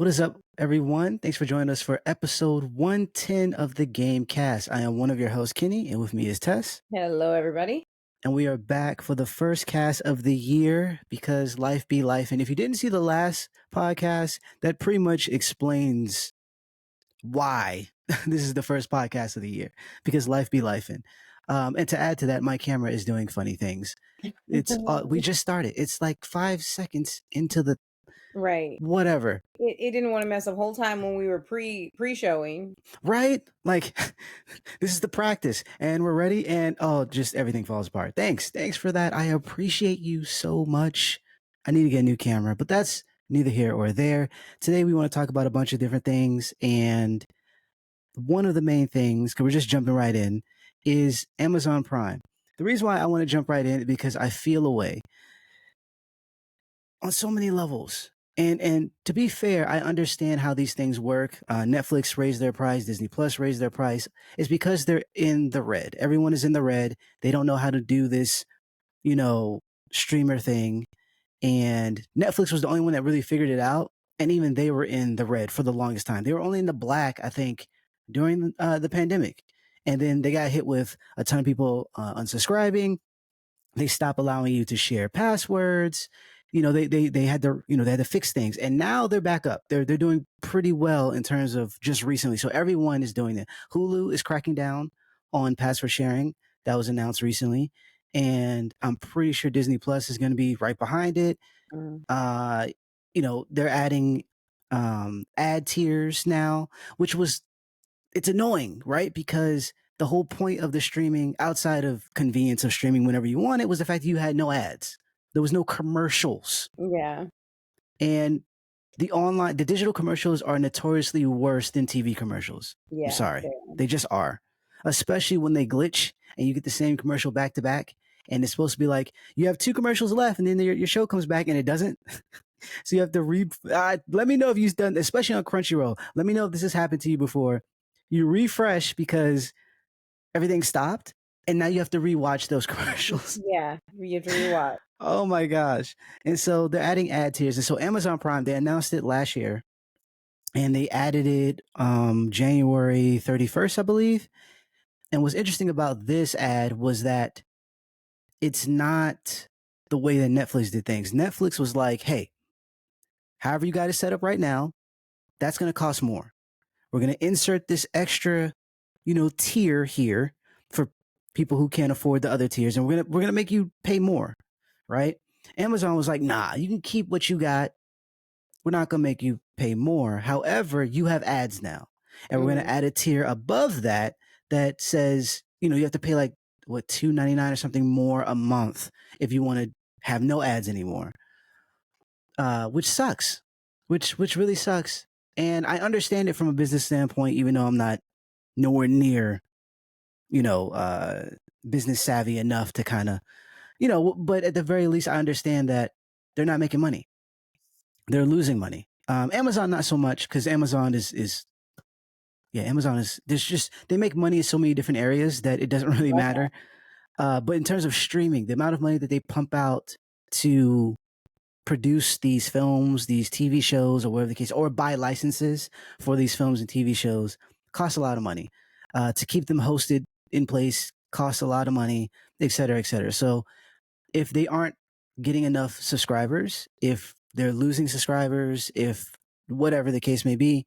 What is up, everyone? Thanks for joining us for episode 110 of the Game Cast. I am one of your hosts, Kenny, and with me is Tess. Hello, everybody. And we are back for the first cast of the year because life be life. And if you didn't see the last podcast, that pretty much explains why this is the first podcast of the year because life be life. And to add to that, my camera is doing funny things. It's we just started. It's like 5 seconds into the Right. whatever. It didn't want to mess up whole time when we were pre-showing. Right? Like this is the practice and we're ready and just everything falls apart. Thanks for that. I appreciate you so much. I need to get a new camera, but that's neither here or there. Today we want to talk about a bunch of different things, and one of the main things, because we're just jumping right in, is Amazon Prime. The reason why I want to jump right in is because I feel a way on so many levels. And to be fair, I understand how these things work. Netflix raised their price, Disney Plus raised their price. It's because they're in the red. Everyone is in the red. They don't know how to do this, streamer thing. And Netflix was the only one that really figured it out. And even they were in the red for the longest time. They were only in the black, I think, during the pandemic. And then they got hit with a ton of people unsubscribing. They stopped allowing you to share passwords. They had to they had to fix things, and now they're back up. They're doing pretty well in terms of just recently. So everyone is doing it. Hulu is cracking down on password sharing. That was announced recently, and I'm pretty sure Disney Plus is going to be right behind it. They're adding ad tiers now, which it's annoying, right? Because the whole point of the streaming, outside of convenience of streaming whenever you want it, was the fact that you had no ads. There was no commercials. Yeah. And the digital commercials are notoriously worse than TV commercials. Yeah. I'm sorry. They just are. Especially when they glitch and you get the same commercial back to back. And it's supposed to be like, you have 2 commercials left and then your show comes back and it doesn't. So you have to let me know if you've done, especially on Crunchyroll. Let me know if this has happened to you before. You refresh because everything stopped and now you have to rewatch those commercials. Yeah, you have to rewatch. Oh my gosh. And so they're adding ad tiers. And so Amazon Prime, they announced it last year and they added it January 31st, I believe. And what's interesting about this ad was that it's not the way that Netflix did things. Netflix was like, hey, however you got it set up right now, that's going to cost more. We're going to insert this extra, tier here for people who can't afford the other tiers, and we're going to make you pay more, right? Amazon was like, nah, you can keep what you got. We're not going to make you pay more. However, you have ads now, and we're going to add a tier above that says, you have to pay like what $2.99 or something more a month if you want to have no ads anymore, which sucks, which really sucks. And I understand it from a business standpoint, even though I'm not nowhere near, business savvy enough to kind of, but at the very least, I understand that they're not making money. They're losing money. Amazon, not so much, because Amazon Amazon is, they make money in so many different areas that it doesn't really matter. But in terms of streaming, the amount of money that they pump out to produce these films, these TV shows, or whatever the case, or buy licenses for these films and TV shows costs a lot of money. To keep them hosted in place costs a lot of money, et cetera, et cetera. So if they aren't getting enough subscribers, if they're losing subscribers, if whatever the case may be,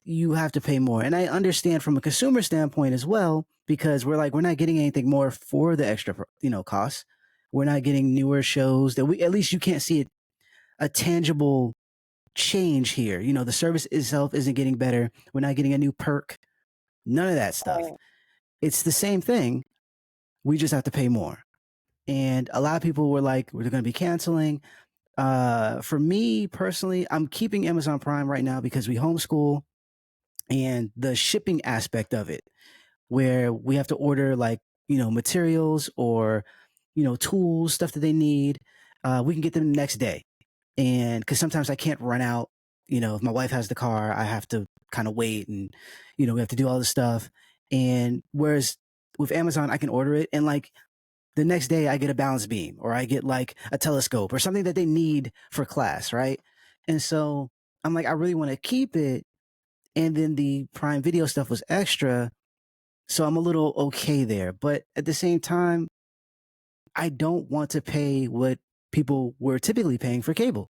you have to pay more. And I understand from a consumer standpoint as well, because we're not getting anything more for the extra, costs. We're not getting newer shows that at least you can't see a tangible change here. The service itself isn't getting better. We're not getting a new perk. None of that stuff. It's the same thing. We just have to pay more. And a lot of people were like, we're going to be canceling. For me personally, I'm keeping Amazon Prime right now because we homeschool, and the shipping aspect of it, where we have to order materials or, tools, stuff that they need. We can get them the next day. And because sometimes I can't run out, if my wife has the car, I have to kind of wait, and, we have to do all this stuff. And whereas with Amazon, I can order it and the next day I get a balance beam or I get a telescope or something that they need for class. Right. And so I'm like, I really want to keep it. And then the Prime Video stuff was extra. So I'm a little okay there. But at the same time, I don't want to pay what people were typically paying for cable.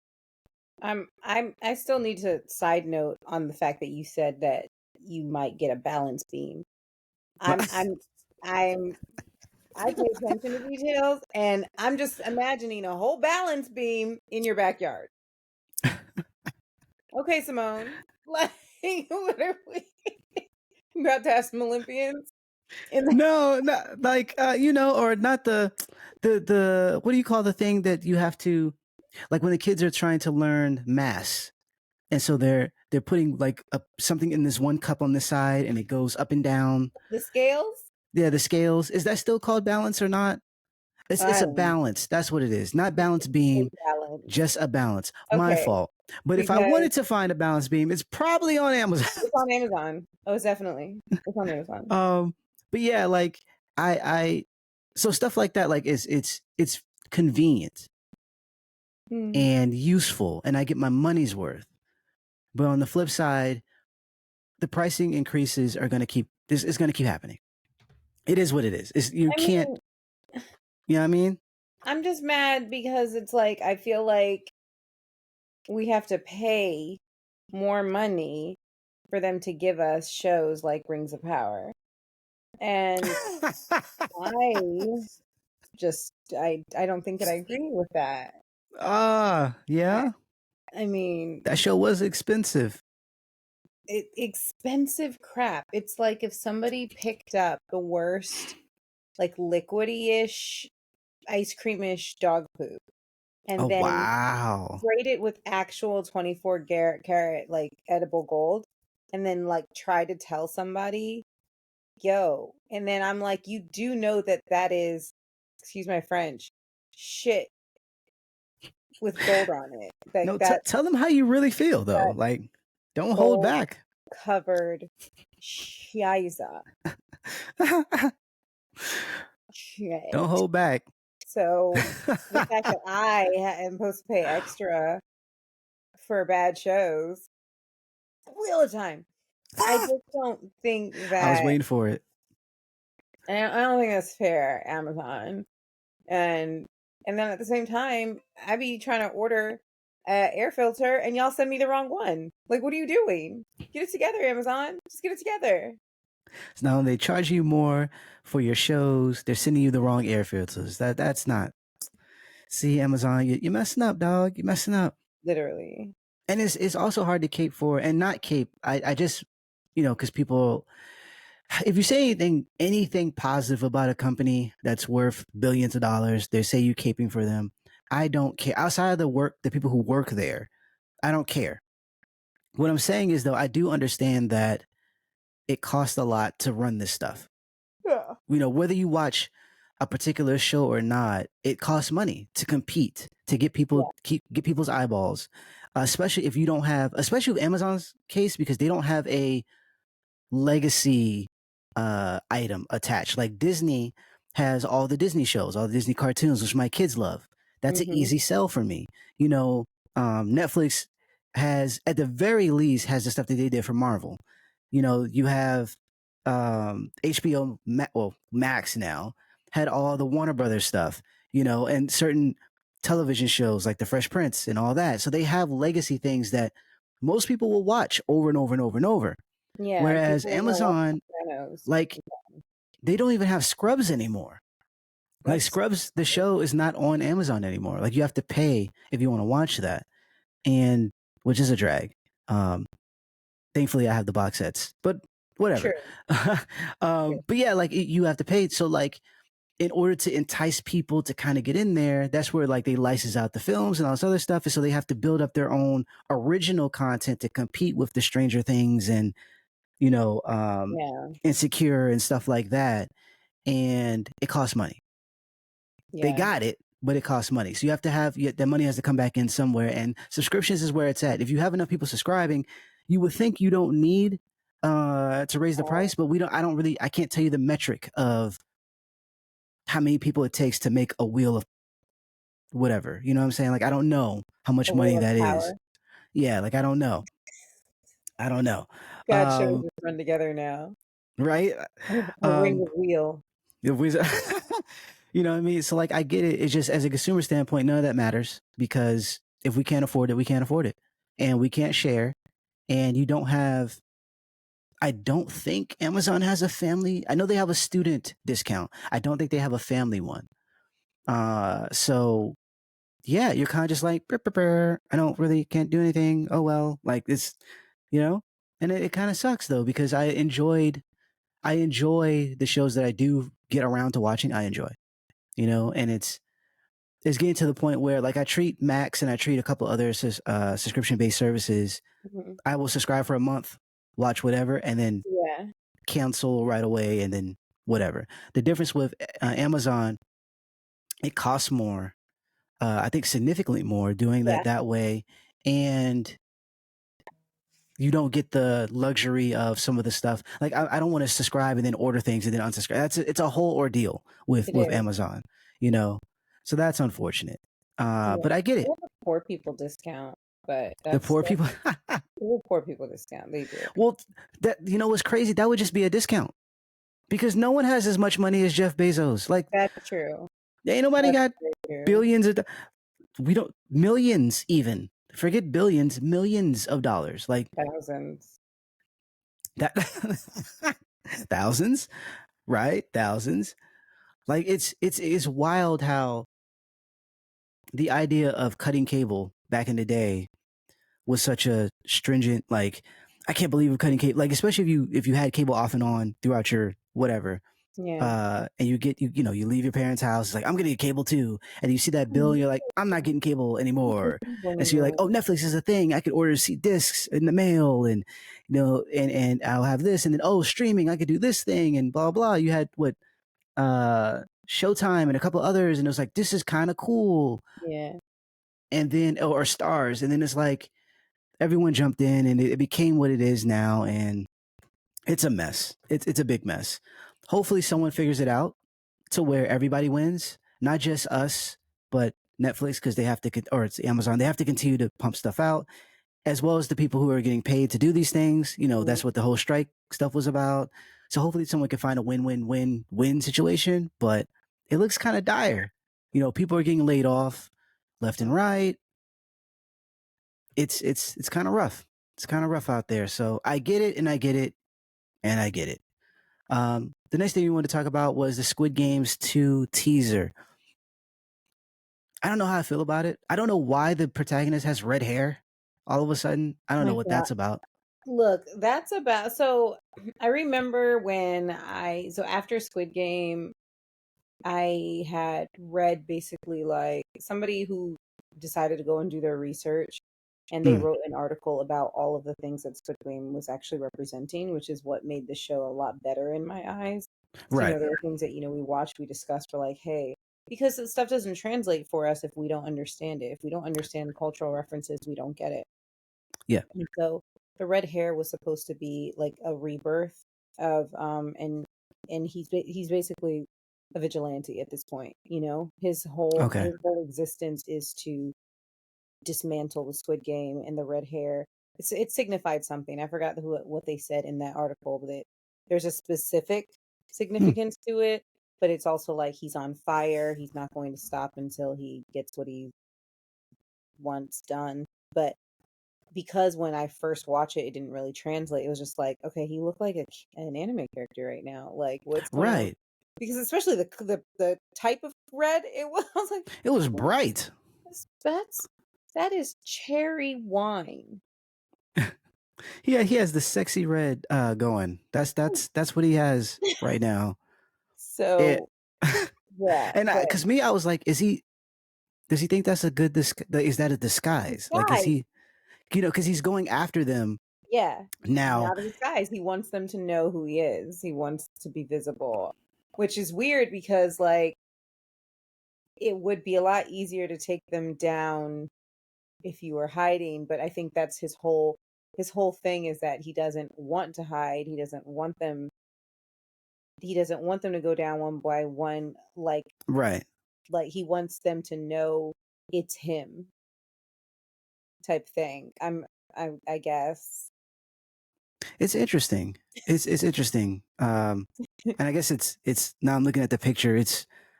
I still need to side note on the fact that you said that you might get a balance beam. I'm I'm I'm I pay attention to details, and I'm just imagining a whole balance beam in your backyard. Okay, Simone. Like, what are we about to have some Olympians? In the No, not like or not the what do you call the thing that you have to, like when the kids are trying to learn mass, and so they're putting like something in this one cup on this side, and it goes up and down. the scales? Yeah, the scales. Is that still called balance or not? It's I a don't know. balance. That's what it is. Not balance A beam, balance. just a balance. My Okay, fault. But if I because wanted to find a balance beam, it's probably on Amazon. it's on Amazon. Oh, it's definitely. It's on Amazon. um, but yeah, like I so stuff like that, like it's convenient Hmm. and useful, and I get my money's worth. But on the flip side, the pricing increases are going to keep this is going to keep happening. It is what it is. You I can't, mean, you know what I mean? I'm just mad because it's like I feel like we have to pay more money for them to give us shows like Rings of Power. And I I don't think that I agree with that. I, Yeah. I mean, That show was expensive. expensive crap. It's like if somebody picked up the worst, like liquidy-ish, ice cream-ish dog poop Oh and then wow. sprayed it with actual 24 carat like edible gold and then like try to tell somebody, yo, and then I'm like, you do know that that is, excuse my French, shit with gold on it. Like No, that tell them how you really feel though. that Like, don't hold gold back. covered shiza shit. Don't hold back. So the fact that I am supposed to pay extra for bad shows all the time, I just don't think I was that, waiting for it. I don't think that's fair, Amazon. And then at the same time, I be trying to order a air filter and y'all send me the wrong one. Like, what are you doing? Get it together, Amazon. Just get it together. So now they charge you more for your shows. They're sending you the wrong air filters. That's not. See, Amazon, you're messing up, dog. You're messing up. Literally. And it's also hard to cape for, and not cape. I just, because people, if you say anything positive about a company that's worth billions of dollars, they say you caping for them. I don't care. Outside of the people who work there, I don't care. What I'm saying is though, I do understand that it costs a lot to run this stuff. Yeah. Whether you watch a particular show or not, it costs money to compete, to Yeah. get people's eyeballs, especially if you don't have, especially with Amazon's case, because they don't have a legacy item attached. Like Disney has all the Disney shows, all the Disney cartoons, which my kids love. That's an Mm-hmm. easy sell for me. Netflix has, at the very least, has the stuff that they did for Marvel. You have HBO, Max now had all the Warner Brothers stuff. And certain television shows like The Fresh Prince and all that. So they have legacy things that most people will watch over and over and over and over. Yeah. Whereas People want to watch Amazon, Sopranos. like, they don't even have Scrubs anymore. Like What? Scrubs, the show is not on Amazon anymore. Like you have to pay if you want to watch that, and which is a drag. Thankfully, I have the box sets, but whatever. True. True. But yeah, like you have to pay. So like, in order to entice people to kind of get in there, that's where like they license out the films and all this other stuff, and so they have to build up their own original content to compete with the Stranger Things and you know, um, Yeah. Insecure and stuff like that. And it costs money. They Yeah. got it, but it costs money. So you have to have that money has to come back in somewhere. And subscriptions is where it's at. If you have enough people subscribing, you would think you don't need to raise the price, but I can't tell you the metric of how many people it takes to make a wheel of whatever. You know what I'm saying? Like I don't know how much A money wheel of that is. power. Yeah, like I don't know. I don't know. God shows Um, just run together now. right? A ring Um, of wheel. if we, you know what I mean? So like I get it. It's just as a consumer standpoint, none of that matters because if we can't afford it, we can't afford it, and we can't share. And you don't have. I don't think Amazon has a family. I know they have a student discount. I don't think they have a family one. So yeah, you're kind of just like, "Brr, brr, brr. I don't really can't do anything. Oh well, like it's, you know, and it kind of sucks though because I enjoy the shows that I do get around to watching. I enjoy, and it's getting to the point where like I treat Max and I treat a couple other subscription based services. Mhm. I will subscribe for a month, watch whatever, and then Yeah. cancel right away, and then whatever. The difference with Amazon, it costs more. I think significantly more doing Yeah. that way, and you don't get the luxury of some of the stuff. Like I don't want to subscribe and then order things and then unsubscribe. It's a whole ordeal with It is. Amazon, you know. So that's unfortunate. Yeah. But I get They it. have a poor people discount, but The that's poor people. they have a poor people discount. They do. Well, that what's crazy? That would just be a discount because no one has as much money as Jeff Bezos. Like, That's true. ain't nobody That's got very true. billions of. We don't millions even. Forget billions, millions of dollars. Like Thousands. that. Thousands, right? Thousands. Like it's wild how the idea of cutting cable back in the day was such a stringent, like I can't believe we're cutting cable, like especially if you had cable off and on throughout your whatever. Yeah. And you get you leave your parents' house, it's like I'm gonna get cable too, and you see that bill and you're like I'm not getting cable anymore, and so you're like, oh, Netflix is a thing, I could order discs in the mail, and and I'll have this, and then oh, streaming, I could do this thing, and blah blah. You had what Showtime and a couple others, and it was like this is kind of cool, Yeah. and then or Stars, and then it's like everyone jumped in, and it became what it is now, and it's a mess. It's a big mess. Hopefully, someone figures it out to where everybody wins, not just us, but Netflix because they have to, or it's Amazon. They have to continue to pump stuff out, as well as the people who are getting paid to do these things. Mhm. That's what the whole strike stuff was about. So hopefully, someone can find a win-win-win-win situation. But it looks kind of dire. People are getting laid off left and right. It's kind of rough. It's kind of rough out there. So I get it, and I get it, and I get it. The next thing we wanted to talk about was the Squid Games 2 teaser. I don't know how I feel about it. I don't know why the protagonist has red hair all of a sudden. I don't know My what God. that's about. Look, that's about so I remember when so after Squid Game, I had read basically like somebody who decided to go and do their research and they Mm, wrote an article about all of the things that Squid Game was actually representing, which is what made the show a lot better in my eyes. So, right. there are things that, we watched, we discussed, we're like, hey, because the stuff doesn't translate for us if we don't understand it. If we don't understand cultural references, we don't get it. Yeah. And so the red hair was supposed to be like a rebirth of and he's basically a vigilante at this point, His whole Okay. existence is to dismantle the Squid Game, and the red hair it signified something. I forgot what they said in that article, but there's a specific Hmm. significance to it, but it's also like he's on fire. He's not going to stop until he gets what he wants done. But because when I first watched it, it didn't really translate. It was just like, okay, he looked like an anime character right now. Like, what's going on? Right. Because especially the type of red it was, I was like, It was "Oh, bright. that's that is cherry wine." Yeah, he has the sexy red going. That's what he has right now. It So yeah, and but cuz me I was like, does he think that's a good is that a disguise? Like is guys, he cuz he's going after them yeah, now. not a disguise. He wants them to know who he is. He wants to be visible, which is weird because like it would be a lot easier to take them down if you were hiding, but I think that's his whole thing is that he doesn't want to hide. He doesn't want them to go down one by one, Right. like he wants them to know it's him type thing. I guess. It's interesting. It's interesting. And I guess it's now I'm looking at the picture.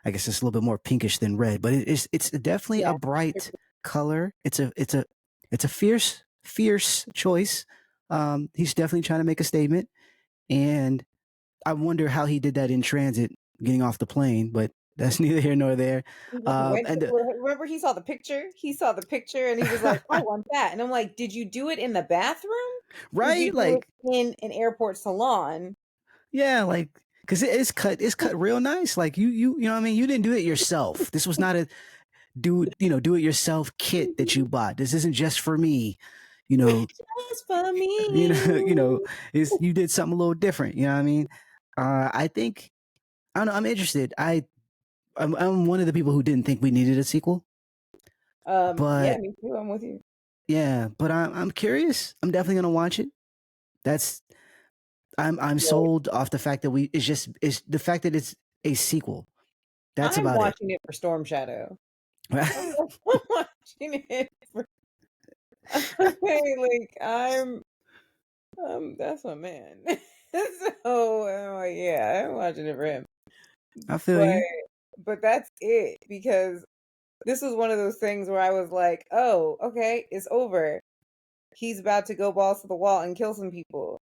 I guess it's a little bit more pinkish than red, but it's definitely Yeah. a bright color. It's a fierce choice. He's definitely trying to make a statement, and I wonder how he did that in transit, getting off the plane. But that's neither here nor there. He just went And remember he saw the picture? He saw the picture and he was like, "I want that." And I'm like, "Did you do it in the bathroom? Did you right, do it like in an airport salon?" yeah, like because it's cut real nice. Like you know what I mean. You didn't do it yourself. This was not a do it yourself kit that you bought. This isn't just for me. You know, Just for me. you know, you did something a little different. You know what I mean? I think I don't know. I'm interested. I'm one of the people who didn't think we needed a sequel, Yeah, but me too. I'm with you. yeah, but I'm curious. I'm definitely gonna watch it. That's I'm Yeah. sold off the fact that it's the fact that it's a sequel. That's I'm about it. watching it for Storm Shadow. I'm watching it for like that's my man. So yeah, I'm watching it for him. I feel But you. that's it because this was one of those things where I was like, "Oh, okay, it's over. He's about to go balls to the wall and kill some people."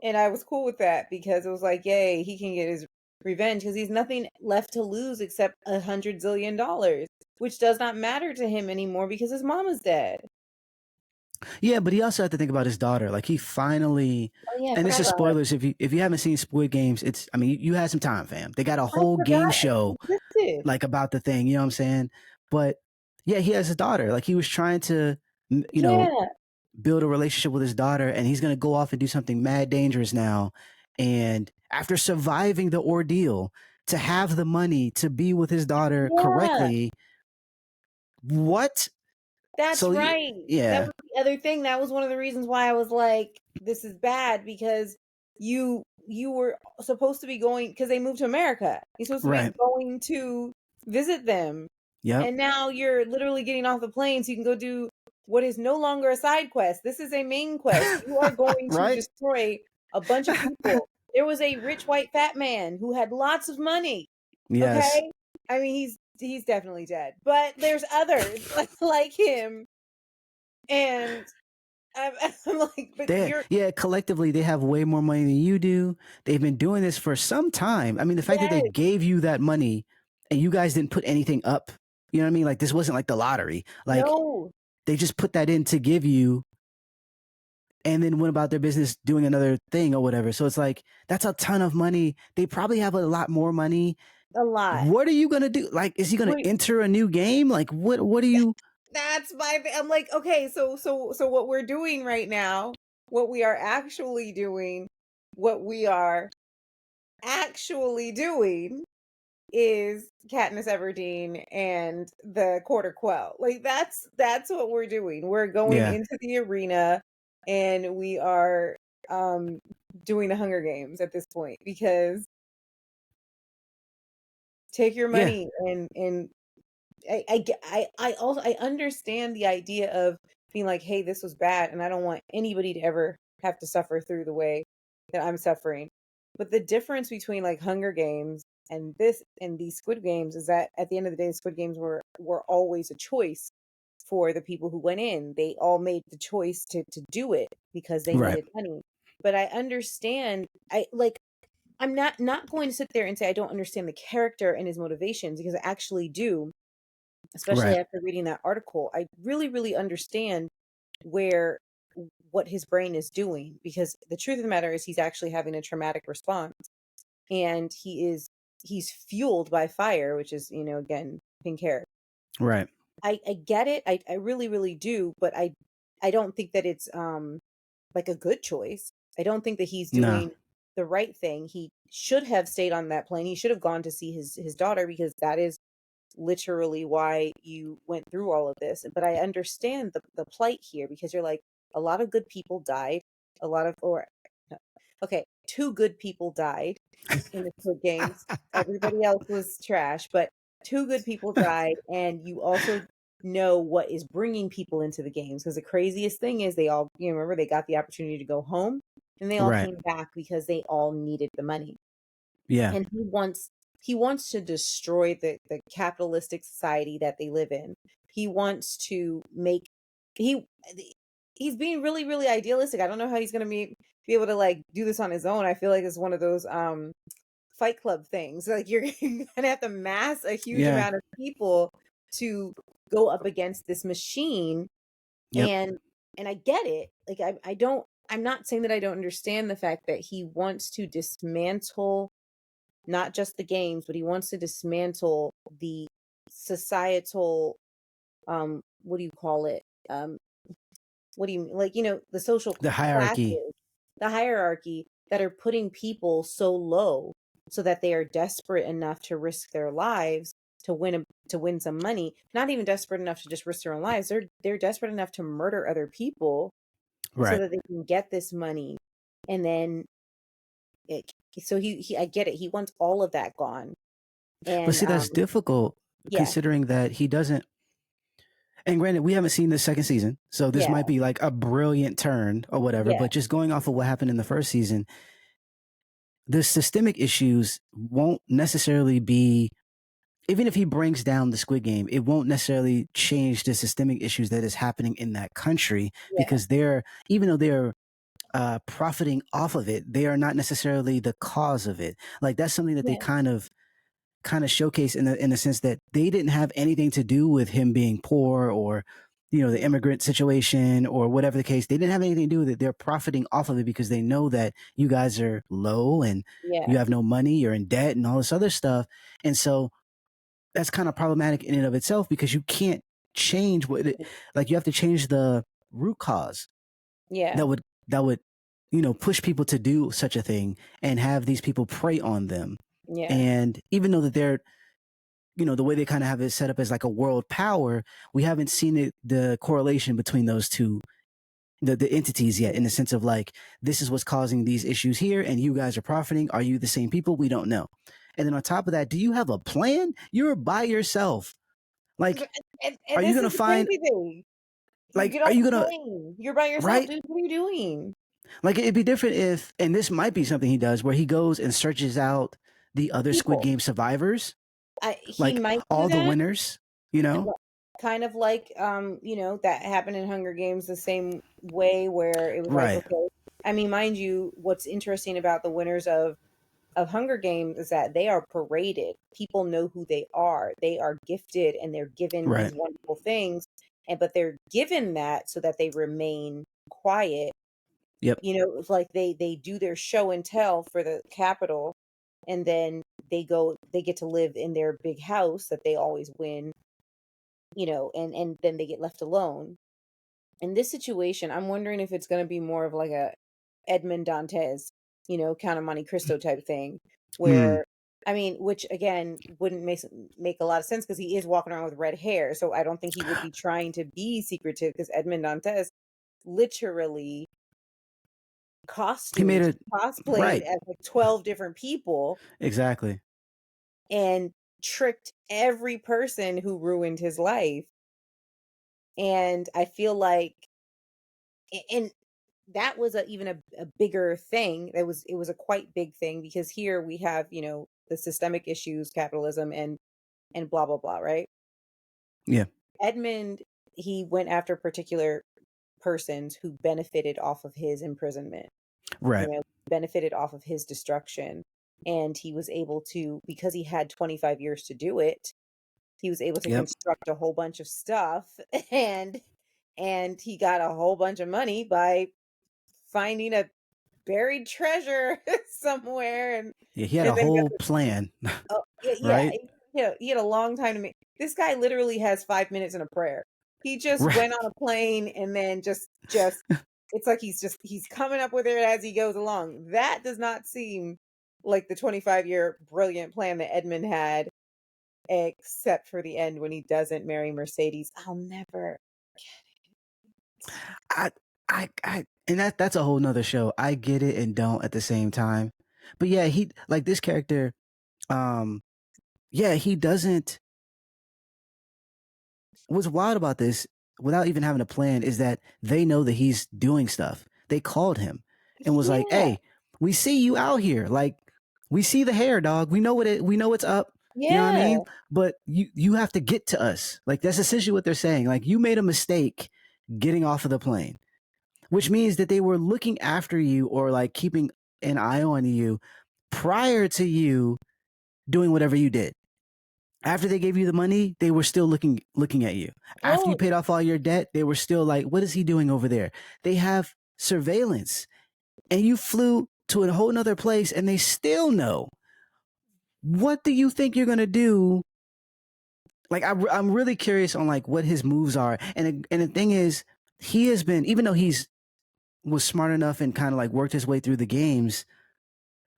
And I was cool with that because it was like, "Yay, he can get his revenge because he's nothing left to lose except $100 zillion, which does not matter to him anymore because his mama's dead." Yeah, but he also had to think about his daughter. Like he finally, Oh yeah, I and this forgot is about her. spoilers if you haven't seen Squid Games. It's I mean you had some time, fam. They got a I whole game forgot show it existed. like about the thing. You know what I'm saying? But yeah, he has a daughter. Like he was trying to, Yeah, build a relationship with his daughter, and he's gonna go off and do something mad dangerous now. And after surviving the ordeal, to have the money to be with his daughter yeah. correctly, what? That's So right. That yeah, was the other thing. That was one of the reasons why I was like, this is bad because you were supposed to be going because they moved to America. You're supposed to be right. going to visit them. Yep. And now you're literally getting off the plane so you can go do what is no longer a side quest. This is a main quest. You are going to right. destroy a bunch of people. There was a rich white fat man who had lots of money. Yes. Okay? I mean, he's definitely dead. But there's others like him, and I'm, I'm like, but you're Yeah, collectively they have way more money than you do. They've been doing this for some time. I mean, the fact that they yes, gave you that money and you guys didn't put anything up, you know what I mean? Like this wasn't like the lottery. Like no, they just put that in to give you and then went about their business doing another thing or whatever. So it's like that's a ton of money. They probably have a lot more money. a lot. What are you going to do? Like is he going to What enter a new game? Like what are you that's my I'm like, okay, so what we're doing right now, what we are actually doing, what we are actually doing is Katniss Everdeen and the Quarter Quell. Like that's what we're doing. We're going Yeah, into the arena and we are um doing the Hunger Games at this point because take your yeah, money and I also I understand the idea of being like, hey, this was bad, and I don't want anybody to ever have to suffer through the way that I'm suffering. But the difference between like Hunger Games and this and these Squid Games is that at the end of the day, the Squid Games were always a choice for the people who went in. They all made the choice to do it because they right, needed money. But I understand. I like. I'm not going to sit there and say I don't understand the character and his motivations because I actually do, especially right, after reading that article. I really, really understand where what his brain is doing because the truth of the matter is he's actually having a traumatic response and he's fueled by fire, which is, again, pink hair. right. I get it. I really, really do, but I don't think that it's like a good choice. I don't think that he's No, doing the right thing. He should have stayed on that plane. He should have gone to see his daughter because that is literally why you went through all of this. But I understand the plight here because you're like, a lot of good people died. A lot of, or, no, okay, two good people died in the Squid Games. Everybody else was trash, but two good people died. And you also know what is bringing people into the games. Because the craziest thing is they all, remember they got the opportunity to go home and they all Right. came back because they all needed the money. Yeah. And he wants to destroy the capitalistic society that they live in. He wants to make he he's being really, really idealistic. I don't know how he's gonna be able to like do this on his own. I feel like it's one of those Fight Club things. Like you're gonna have to mass a huge Yeah. amount of people to go up against this machine. Yep. And I get it. Like I don't I'm not saying that I don't understand the fact that he wants to dismantle not just the games, but he wants to dismantle the societal what do you call it? Um what do you like, the social The hierarchy. classes, the hierarchy that are putting people so low so that they are desperate enough to risk their lives to win some money. Not even desperate enough to just risk their own lives. They're desperate enough to murder other people so Right. that they can get this money. And then it, so he I get it. He wants all of that gone. But And see, that's difficult yeah, considering that he doesn't. And granted, we haven't seen the second season, so this yeah, might be like a brilliant turn or whatever. yeah, But just going off of what happened in the first season, the systemic issues won't necessarily be. Even if he brings down the Squid Game, it won't necessarily change the systemic issues that is happening in that country yeah, because even though they're profiting off of it, they are not necessarily the cause of it. Like that's something that they yeah, kind of showcase in the sense that they didn't have anything to do with him being poor or the mm, immigrant situation or whatever the case. They didn't have anything to do with it. They're profiting off of it because they know that you guys are low and you yeah, have no money, you're in debt and all this other stuff. And so that's kind of problematic in and of itself because you can't change like you have to change the root cause yeah, that would push people to do such a thing and have these people prey on them. yeah, And even though that they're the way they kind of have it set up as like a world power, we haven't seen the correlation between those two the entities yet, in the sense of like, this is what's causing these issues here and you guys are profiting. Are you the same people? We don't know. And then on top of that, do you have a plan? You're by yourself. Like, and are you this gonna is the find crazy thing. You like get are off you the gonna plane. You're by yourself, right? dude. What are you doing? Like it'd be different if, and this might be something he does, where he goes and searches out the other Squid People. Game survivors, He like might do all the that. winners, you know? Kind of like that happened in Hunger Games the same way where it was like, Right, okay, I mean, mind you, what's interesting about the winners of Hunger Games is that they are paraded. People know who they are. They are gifted and they're given right. these wonderful things, and but they're given that so that they remain quiet. Yep, It's like they do their show and tell for the capital, and then they get to live in their big house that they always win, and then they get left alone. In this situation, I'm wondering if it's going to be more of like a Edmond Dantes, Count of Monte Cristo type thing, mm, where I mean, which again wouldn't make a lot of sense because he is walking around with red hair, so I don't think he would be trying to be secretive because Edmond Dantes literally he made costumed, it cosplayed right. as like 12 different people Exactly. and tricked every person who ruined his life. And I feel like, and that was even a bigger thing. It was a quite big thing because here we have, the systemic issues, capitalism and blah blah blah, right? Yeah. Edmund, he went after particular persons who benefited off of his imprisonment, Right. benefited off of his destruction. And he was able to, because he had 25 years to do it, he was able to Yep. construct a whole bunch of stuff and he got a whole bunch of money by finding a buried treasure somewhere Yeah. He had a and then got whole to, plan, oh, yeah, yeah, right? he had a long time to make. This guy literally has 5 minutes in a prayer. He just Right. went on a plane and then just it's like he's coming up with it as he goes along. That does not seem like the 25-year brilliant plan that Edmund had, except for the end when he doesn't marry Mercedes. I'll never I, and that's a whole nother show. I get it and don't at the same time. But yeah, he like this character. Um, yeah, he doesn't. what's wild about this, without even having a plan, is that they know that he's doing stuff. They called him and was like, Yeah. "Hey, we see you out here. Like, we see the hair, dog. We know we know what's up. You know what I Yeah. mean? But you have to get to us." Like, that's essentially what they're saying. Like, you made a mistake getting off of the plane, which means that they were looking after you or like keeping an eye on you prior to you doing whatever you did. After they gave you the money, they were still looking at you. After you Oh, paid off all your debt, they were still like, "What is he doing over there?" They have surveillance, and you flew to a whole nother place, and they still know. What do you think you're gonna do? Like, I'm really curious on like what his moves are, and the thing is, he has been, even though he's was smart enough and kind of like worked his way through the games,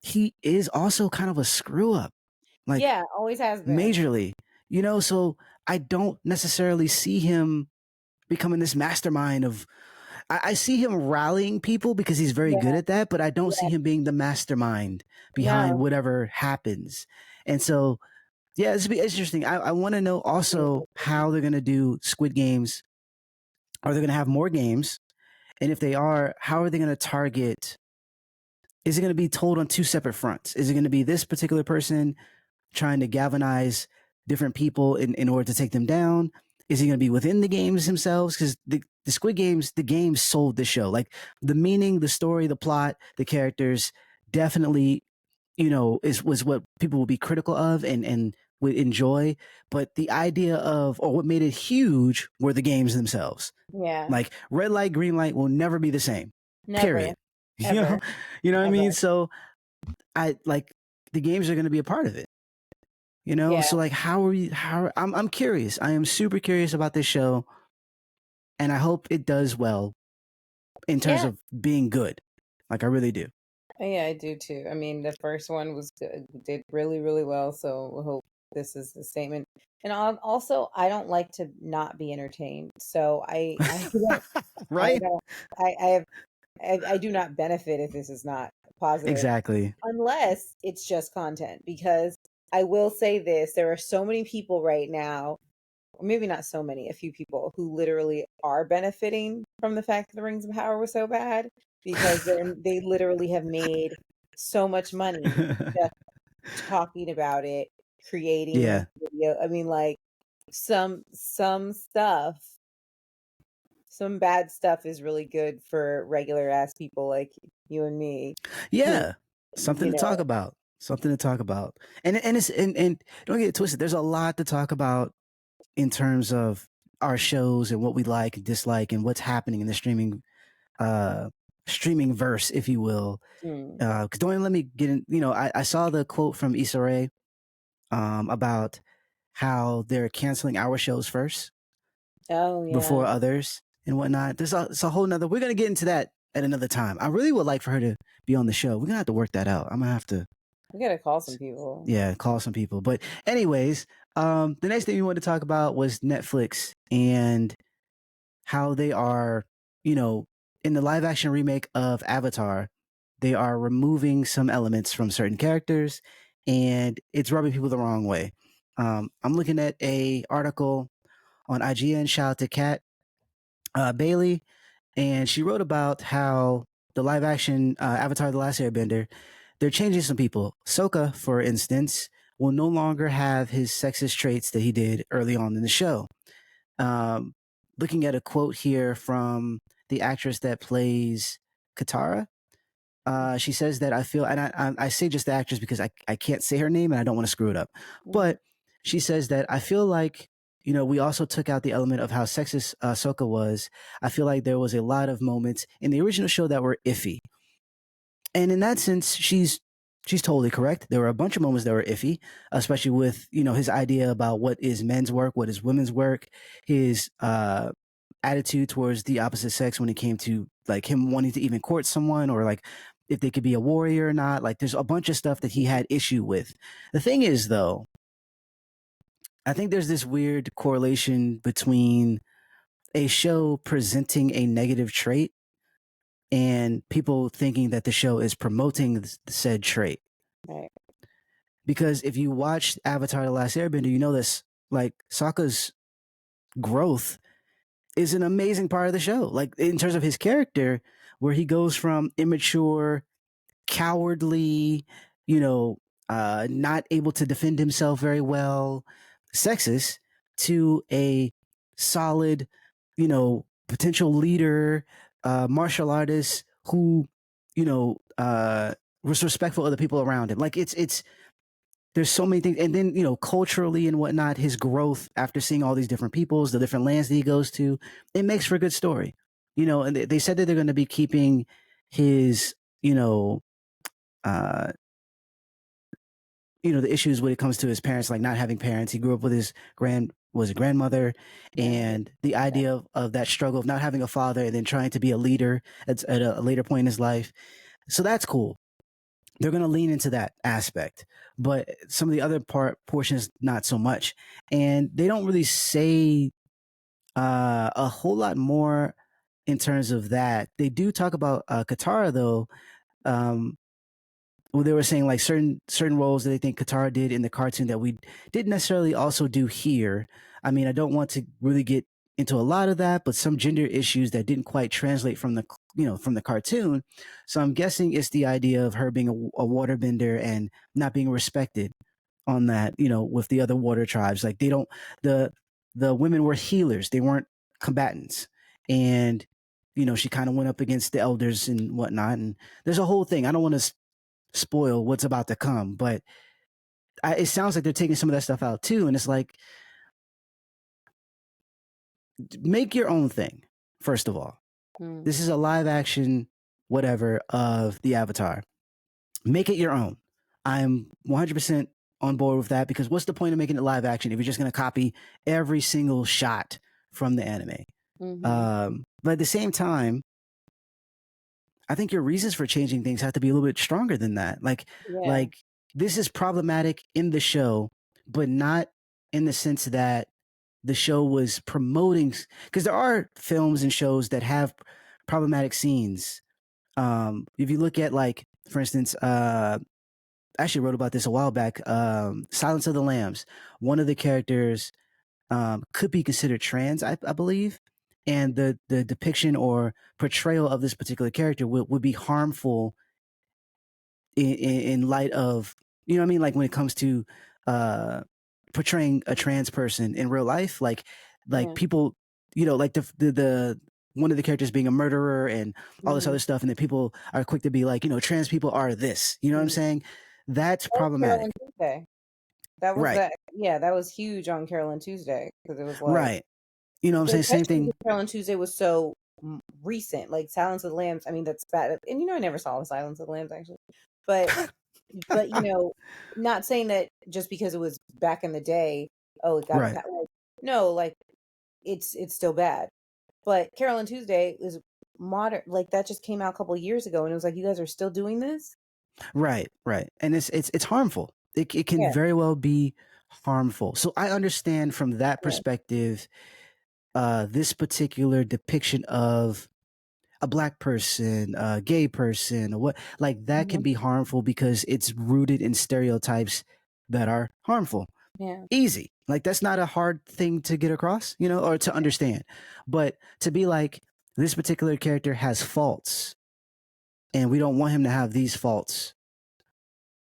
he is also kind of a screw up, like yeah, always has been. majorly, so I don't necessarily see him becoming this mastermind of. I see him rallying people because he's very Yeah, good at that, but I don't see yeah. him being the mastermind behind No. whatever happens. And so, yeah, this would be interesting. I want to know also how they're going to do Squid Games. Are they going to have more games? And if they are, how are they going to target? Is it going to be told on two separate fronts? Is it going to be this particular person trying to galvanize different people in order to take them down? Is he going to be within the games themselves? Because the Squid Games, the games sold the show. Like, the meaning, the story, the plot, the characters definitely, was what people would be critical of and would enjoy. But the idea of, or what made it huge, were the games themselves. Yeah. Like, red light, green light will never be the same. Never. Period. You know, Ever. you know what I Ever. mean? So I like the games are going to be a part of it. Yeah. So like, how are you? How I'm curious. I am super curious about this show, and I hope it does well in terms Yeah. of being good. Like, I really do. Yeah, I do too. I mean, the first one was good, did really, really well. So we hope this is the statement. And also, I don't like to not be entertained. So I Right? don't, I have, I do not benefit if this is not positive, Exactly. unless it's just content. Because I will say this, there are so many people right now, or maybe not so many, a few people who literally are benefiting from the fact that the Rings of Power was so bad because they literally have made so much money just talking about it, creating a Yeah. video. I mean, like some stuff, some bad stuff is really good for regular ass people like you and me who, Yeah. Something you to talk know, about. Something to talk about. And it's and don't get it twisted. There's a lot to talk about in terms of our shows and what we like and dislike and what's happening in the streaming verse, if you will. mm, Because don't even let me get in. I saw the quote from Issa Rae about how they're canceling our shows first oh yeah, before others and whatnot. It's a whole nother. We're gonna get into that at another time. I really would like for her to be on the show. We're gonna have to work that out. I'm gonna have to, we gotta call some people. yeah, call some people. But anyways, the next thing we wanted to talk about was Netflix and how they are, in the live action remake of Avatar, they are removing some elements from certain characters, and it's rubbing people the wrong way. I'm looking at a article on IGN. Shout out to Kat Bailey, and she wrote about how the live action Avatar: The Last Airbender, they're changing some people. Sokka, for instance, will no longer have his sexist traits that he did early on in the show. Um, Looking at a quote here from the actress that plays Katara, she says that I feel, and I say just the actress because I can't say her name and I don't want to screw it up. Mhm. But she says that I feel like, we also took out the element of how sexist Sokka was. I feel like there was a lot of moments in the original show that were iffy. And in that sense, she's totally correct. There were a bunch of moments that were iffy, especially with, his idea about what is men's work, what is women's work, his attitude towards the opposite sex when it came to like him wanting to even court someone, or like if they could be a warrior or not. Like, there's a bunch of stuff that he had issue with. The thing is, though, I think there's this weird correlation between a show presenting a negative trait and people thinking that the show is promoting the said trait. Right. Because if you watch Avatar: The Last Airbender, you know this. Like, Sokka's growth is an amazing part of the show. Like in terms of his character, where he goes from immature, cowardly, you know, not able to defend himself very well, sexist, to a solid, potential leader, martial artist who, was respectful of the people around him. Like it's there's so many things, and then culturally and whatnot, his growth after seeing all these different peoples, the different lands that he goes to, it makes for a good story. And they said that they're going to be keeping his uh the issues when it comes to his parents, like not having parents. He grew up with his grandmother, and the idea of that struggle of not having a father and then trying to be a leader at a later point in his life. So that's cool. They're going to lean into that aspect, but some of the other portions not so much, and they don't really say a whole lot more in terms of that. They do talk about Katara though. um well, they were saying like certain roles that they think Katara did in the cartoon that we didn't necessarily also do here. I mean, I don't want to really get into a lot of that, but some gender issues that didn't quite translate from the cartoon. So I'm guessing it's the idea of her being a waterbender and not being respected on that, with the other water tribes. Like they don't the women were healers, they weren't combatants, and she kind of went up against the elders and whatnot. And there's a whole thing. I don't want to spoil what's about to come, but it sounds like they're taking some of that stuff out too. And it's like, make your own thing. First of all, this is a live action, whatever, of the Avatar. Make it your own. I'm 100% on board with that, because what's the point of making it live action if you're just going to copy every single shot from the anime? But at the same time, I think your reasons for changing things have to be a little bit stronger than that. Like this is problematic in the show, but not in the sense that the show was promoting, because there are films and shows that have problematic scenes. If you look at, like, for instance, I actually wrote about this a while back. Silence of the Lambs. One of the characters could be considered trans, I believe, and the depiction or portrayal of this particular character would be harmful in light of, what I mean, like when it comes to portraying a trans person in real life, like people, like the one of the characters being a murderer and all this other stuff, and then people are quick to be like, trans people are this, what I'm saying? That's problematic. That was Right. that was huge on Carol and Tuesday, because it was like, Right. What I'm saying? Same especially thing. because Carol and Tuesday was so recent. Like Silence of the Lambs, I mean, that's bad. And I never saw Silence of the Lambs actually, but not saying that just because it was back in the day, oh, it got a Right. pat. Like, no, like it's still bad. But Carol and Tuesday is modern. Like that just came out a couple of years ago, and it was like, you guys are still doing this. Right. Right. And it's harmful. It can Yeah, very well be harmful. So I understand from that yeah, perspective, this particular depiction of a black person, a gay person, or what, like that can be harmful because it's rooted in stereotypes that are harmful. yeah, Easy. Like that's not a hard thing to get across, or to understand. But to be like, this particular character has faults and we don't want him to have these faults,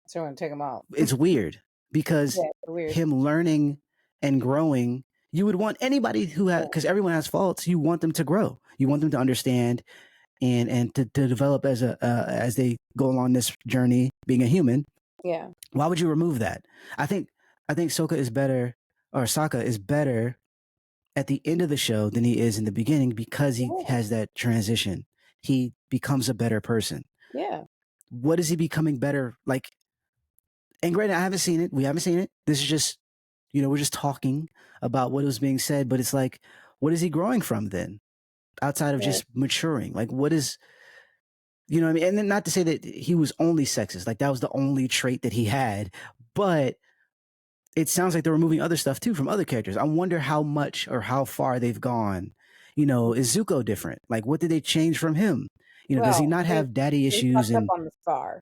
so I want to take them out. it's weird, because Yeah, it's weird. him learning and growing, you would want anybody who has, because everyone has faults, you want them to grow, you want them to understand and to develop as they go along this journey being a human. Yeah, Why would you remove that? I think Sokka is better at the end of the show than he is in the beginning, because he has that transition. He becomes a better person. yeah. What is he becoming better? Like, and granted, I haven't seen it. We haven't seen it. This is just, we're just talking about what was being said, but it's like, what is he growing from then? Outside of just maturing? Like, what is, what I mean? And then, not to say that he was only sexist, like that was the only trait that he had, but it sounds like they're removing other stuff too from other characters. I wonder how much or how far they've gone. Is Zuko different? Like, what did they change from him? Does he Well, not have daddy they issues? fucked up And on the scar.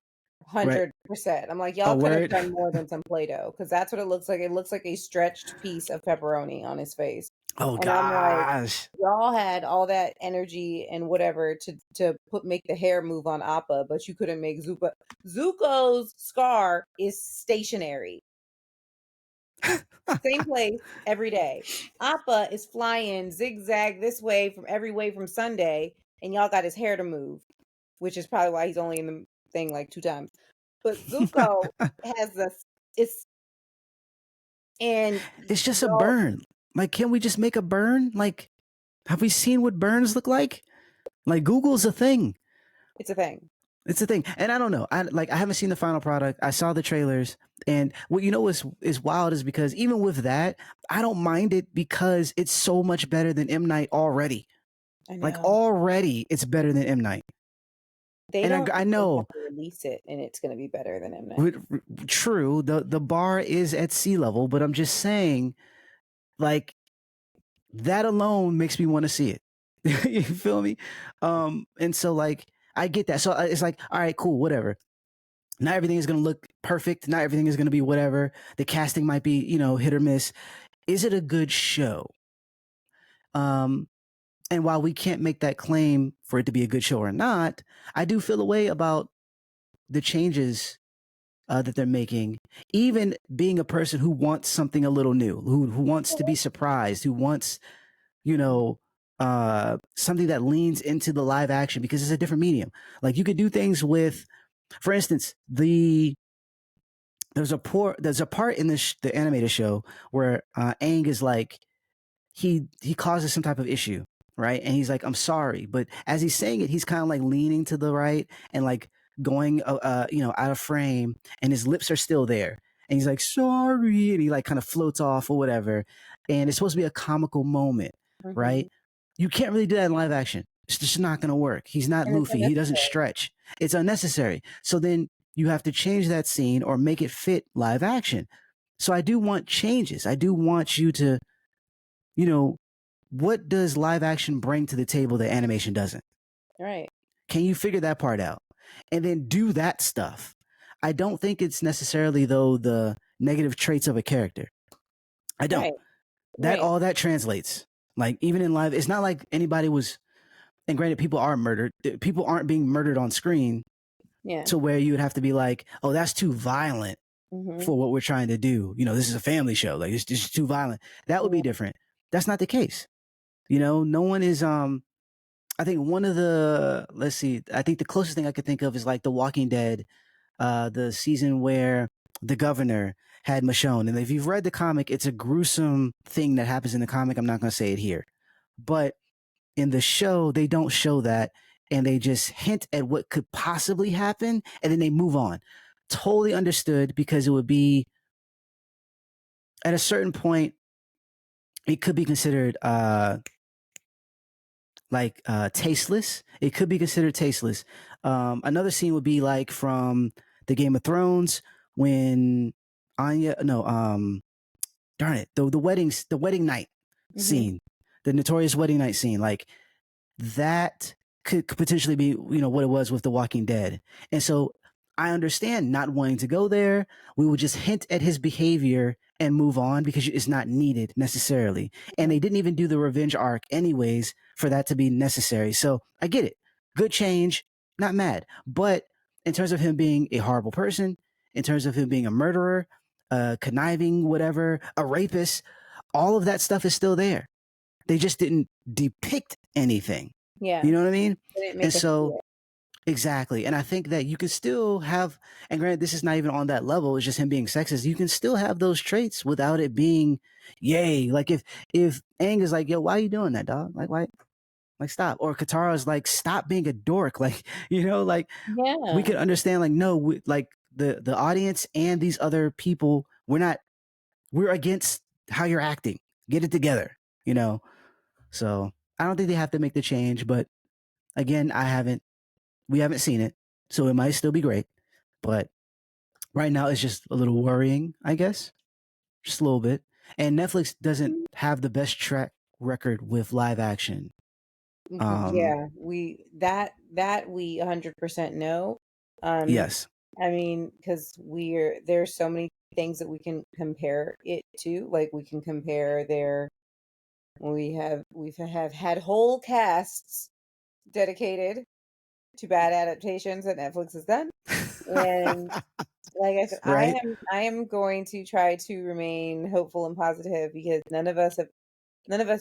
right? 100%. I'm like, A y'all could have word. done more than some Play-Doh because that's what it looks like. It looks like a stretched piece of pepperoni on his face. Oh And I'm like, gosh. y'all had all that energy and whatever to make the hair move on Appa, but you couldn't make Zuko. Zuko's scar is stationary. Same place every day. Appa is flying zigzag this way from every way from Sunday, and y'all got his hair to move, which is probably why he's only in the thing like 2 times. But Zuko has this it's and It's just a y'all burn. Like, can we just make a burn? Like, have we seen what burns look like? Like, Google's a thing. it's a thing. It's a thing, and I don't know. I haven't seen the final product. I saw the trailers, and what you know is wild is because even with that, I don't mind it because it's so much better than M Night already. I Like know. already, it's better than M Night, They and don't I even have know. to release it, and it's gonna be better than M. Night. True, the bar is at sea level, but I'm just saying, like that alone makes me want to see it. You feel me? And so like I get that. So it's like, all right, cool, whatever. Not everything is going to look perfect. Not everything is going to be whatever. The casting might be, hit or miss. Is it a good show? Um, and while we can't make that claim for it to be a good show or not, I do feel a way about the changes that they're making. Even being a person who wants something a little new, who wants to be surprised, who wants, you know, something that leans into the live action because it's a different medium. Like you could do things with, for instance, there's a part in the animated show where Aang is like he causes some type of issue, right? And he's like, I'm sorry, but as he's saying it, he's kind of like leaning to the right and like going out of frame, and his lips are still there, and he's like sorry, and he like kind of floats off or whatever, and it's supposed to be a comical moment, Mhm. right? You can't really do that in live action. It's just not going to work. He's not And it's Luffy. He doesn't unnecessary. stretch. It's unnecessary. So then you have to change that scene or make it fit live action. So I do want changes. I do want you to, you know, what does live action bring to the table that animation doesn't? Right. Can you figure that part out? And then do that stuff. I don't think it's necessarily, though, the negative traits of a character. I don't. Right. That Right. all that translates. Like, even in live, it's not like anybody was, and granted, people are murdered. People aren't being murdered on screen Yeah. to where you would have to be like, oh, that's too violent Mhm. for what we're trying to do. This is a family show. Like, it's just too violent. That would be Yeah. different. That's not the case. No one is I think one of the let's see, I think the closest thing I could think of is like The Walking Dead, the season where the governor had Michonne. And if you've read the comic, it's a gruesome thing that happens in the comic. I'm not going to say it here. But in the show, they don't show that, and they just hint at what could possibly happen, and then they move on. Totally understood, because it would be at a certain point, it could be considered tasteless. It could be considered tasteless. Another scene would be like from the Game of Thrones when Anya, no, darn it, the wedding night Mhm. scene, the notorious wedding night scene, like that could potentially be, what it was with The Walking Dead. And so I understand not wanting to go there. We would just hint at his behavior and move on because it's not needed necessarily. And Mhm. they didn't even do the revenge arc anyways for that to be necessary. So I get it. Good change, not mad. But in terms of him being a horrible person, in terms of him being a murderer, conniving, whatever, a rapist, all of that stuff is still there. They just didn't depict anything. Yeah. You know what I mean? They didn't And make us see so it. exactly. And I think that you can still have, and granted, this is not even on that level, it's just him being sexist. You can still have those traits without it being yay. Like if Aang is like, yo, why are you doing that, dog? Like why, like stop. Or Katara's like, stop being a dork. Like, like we Yeah. could understand, like, no, like the audience and these other people, we're against how you're acting. Get it together, you know? So I don't think they have to make the change, but again, we haven't seen it, so it might still be great. But right now, it's just a little worrying, I guess, just a little bit. And Netflix doesn't have the best track record with live action. Yeah, we that we 100% know. Um, Yes. I mean, because there's so many things that we can compare it to. Like we can compare we've had whole casts dedicated to bad adaptations that Netflix has done. And like I said, Right. I am going to try to remain hopeful and positive because none of us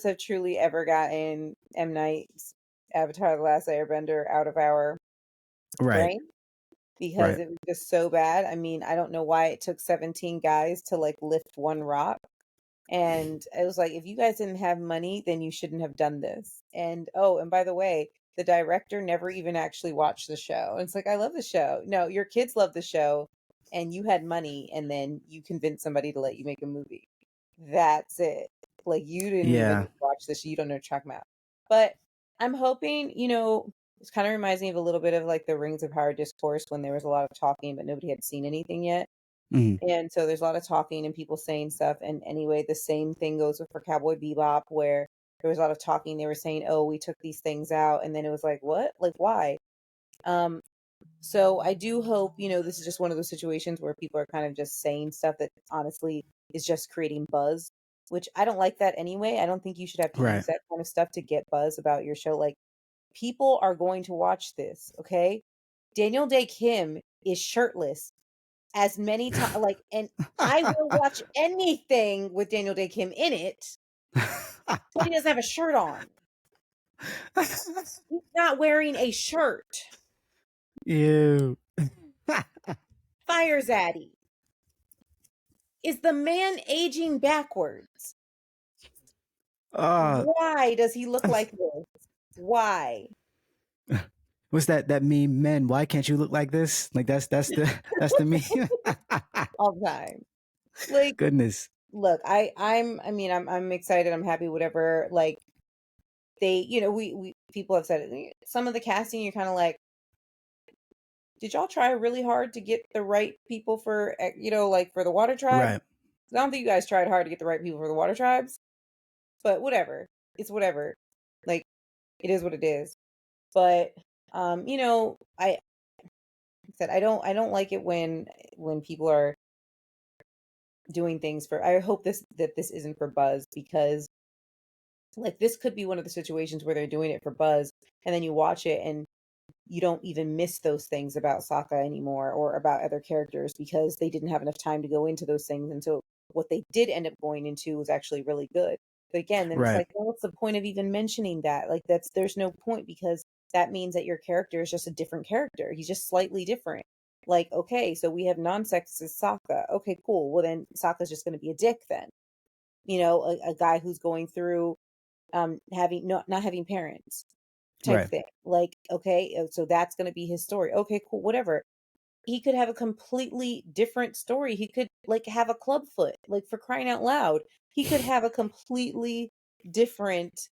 have truly ever gotten M. Night's Avatar: The Last Airbender out of our Right. brain because Right. it was just so bad. I mean, I don't know why it took 17 guys to like lift one rock. And it was like, if you guys didn't have money, then you shouldn't have done this. And oh, and by the way, the director never even actually watched the show. And it's like, I love the show. No, your kids love the show, and you had money, and then you convinced somebody to let you make a movie. That's it. Like you didn't Yeah. even watch this. You don't know track map. But I'm hoping, it kind of reminds me of a little bit of like the Rings of Power discourse when there was a lot of talking, but nobody had seen anything yet. Mhm. And so there's a lot of talking and people saying stuff. And anyway, the same thing goes for Cowboy Bebop, where there was a lot of talking. They were saying, "Oh, we took these things out," and then it was like, "What? Like, why?" Um, so I do hope, this is just one of those situations where people are kind of just saying stuff that honestly is just creating buzz, which I don't like that anyway. I don't think you should have to Right. use that kind of stuff to get buzz about your show. Like, people are going to watch this, okay? Daniel Day Kim is shirtless as many times, like, and I will watch anything with Daniel Day Kim in it, but he doesn't have a shirt on. He's not wearing a shirt. Ew. Fire Zaddy. Is the man aging backwards? uh Why does he look like this? Why? what's that meme, men, why can't you look like this? Like that's the that's the meme. All the time. Like, Goodness. look, I'm excited. I'm happy, whatever. Like, we people have said it. Some of the casting, you're kind of like, did y'all try really hard to get the right people for, like for the water tribe? Right. I don't think you guys tried hard to get the right people for the water tribes, but whatever. It's whatever. Like, it is what it is. But, I said, I don't like it when people are doing things I hope that this isn't for buzz because like this could be one of the situations where they're doing it for buzz and then you watch it and you don't even miss those things about Sokka anymore or about other characters because they didn't have enough time to go into those things. And so what they did end up going into was actually really good. But again, then it's Right. like, well, what's the point of even mentioning that? Like there's no point because that means that your character is just a different character. He's just slightly different. Like, okay, so we have non-sexist Sokka. Okay, cool. Well then Sokka's just gonna be a dick then. A guy who's going through having not having parents type Right. thing. Like, okay, so that's going to be his story. Okay, cool, whatever. He could have a completely different story. He could like have a club foot, like for crying out loud. He could have a completely different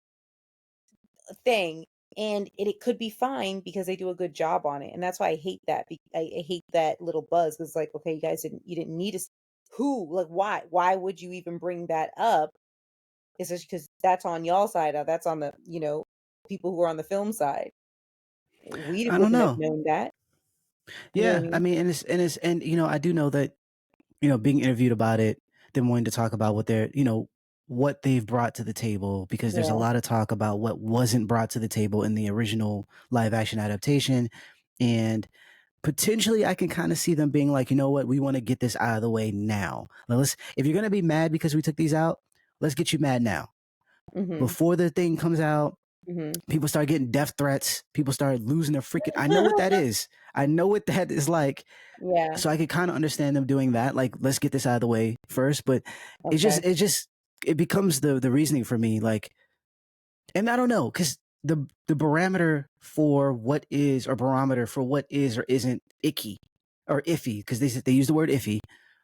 thing and it could be fine because they do a good job on it. And that's why I hate that. I hate that little buzz because like, okay, you didn't need us. Who, like, why would you even bring that up? It's just because that's on y'all side. That's on the, people who are on the film side. We I don't wouldn't have know. known that. You know what I Yeah, I mean? mean, and I do know that being interviewed about it, them wanting to talk about what they've brought to the table, because there's a Yeah. lot of talk about what wasn't brought to the table in the original live action adaptation, and potentially I can kind of see them being like, you know what, we want to get this out of the way now. If you're gonna be mad because we took these out, let's get you mad now Mhm. before the thing comes out. Mhm. People start getting death threats. People start losing their freaking. I know what that is. I know what that is like. Yeah. So I could kind of understand them doing that. Like, let's get this out of the way first. But it just, Okay. it just, it becomes the reasoning for me. Like, and I don't know, because the barometer for what is, or barometer for what is or isn't icky or iffy, because they use the word iffy,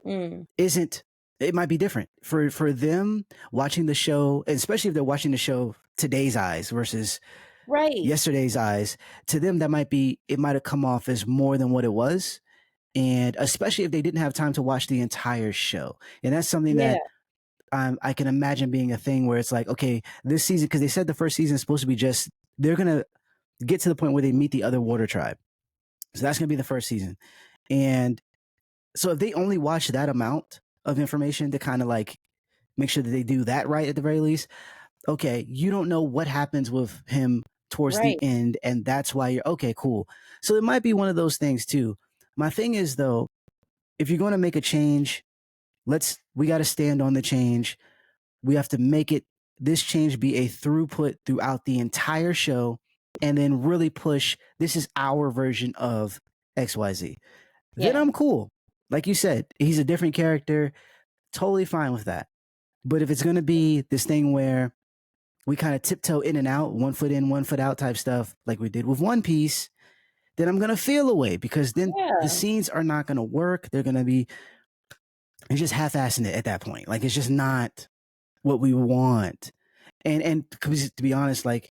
Mm. isn't. It might be different for them watching the show, especially if they're watching the show today's eyes versus Right. yesterday's eyes. To them, it might have come off as more than what it was, and especially if they didn't have time to watch the entire show. And that's something Yeah. that I can imagine being a thing where it's like, okay, this season, because they said the first season is supposed to be just, they're gonna get to the point where they meet the other water tribe, so that's gonna be the first season. And so if they only watch that amount of information to kind of like make sure that they do that right at the very least, okay, you don't know what happens with him towards the Right. end, and that's why you're okay, cool. So it might be one of those things too. My thing is though, if you're going to make a change, we got to stand on the change. We have to make it this change be a throughput throughout the entire show, and then really push this is our version of XYZ. Then Yeah. I'm cool. Like you said, he's a different character, totally fine with that. But if it's going to be this thing where we kind of tiptoe in and out, 1 foot in, 1 foot out type stuff, like we did with One Piece, then I'm going to feel away because then the Yeah. scenes are not going to work. They're going to be, it's just half assing it at that point. Like it's just not what we want. And to be honest, like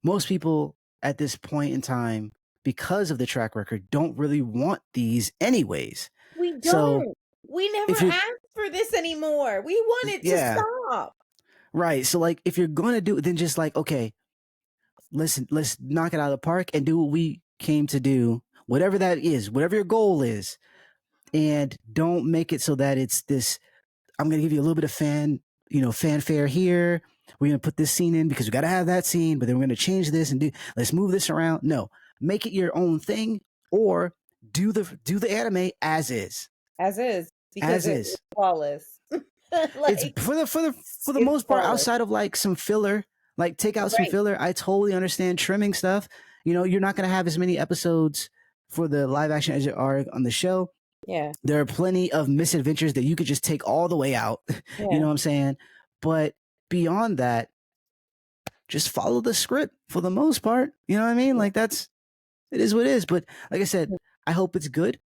most people at this point in time, because of the track record, don't really want these anyways. We So don't. We never if you're, asked for this anymore. We want it to yeah, stop. right. So like if you're going to do it, then just like, okay, let's knock it out of the park and do what we came to do, whatever that is, whatever your goal is, and don't make it so that it's this. I'm going to give you a little bit of fanfare here. We're going to put this scene in because we got to have that scene, but then we're going to change this and let's move this around. No, make it your own thing, or do the anime As is, because as it's is. flawless. It's Like, for the it's most part, flawless. outside of like some filler, like take out some Right. filler. I totally understand trimming stuff. You're not going to have as many episodes for the live action as there are on the show. Yeah. There are plenty of misadventures that you could just take all the way out. You Yeah. know what I'm saying? But beyond that, just follow the script for the most part. You know what I mean? Like it is what it is. But like I said, I hope it's good.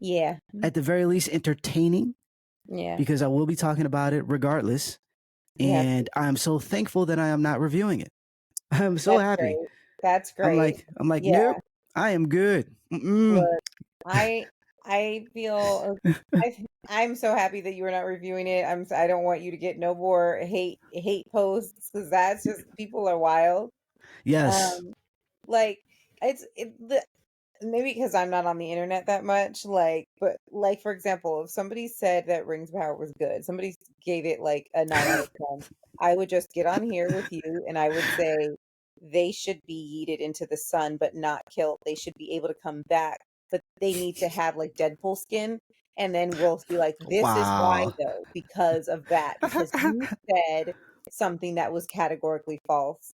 Yeah. At the very least, entertaining, Yeah. because I will be talking about it regardless. You have to. And I'm so thankful that I am not reviewing it. I'm so That's happy. great. That's I'm great. like, I'm like, Yeah. nope, I am good. Mm-mm. Look, I feel I'm so happy that you are not reviewing it. I don't want you to get no more hate posts because that's just people are wild. Yes. Um, like the maybe because I'm not on the internet that much, like, but like for example, if somebody said that Rings of Power was good, somebody gave it like a 9 out of 10, I would just get on here with you and I would say they should be yeeted into the sun but not killed. They should be able to come back, but they need to have like Deadpool skin. And then we'll be like, this is why Wow. though, because of that, because you said something that was categorically false.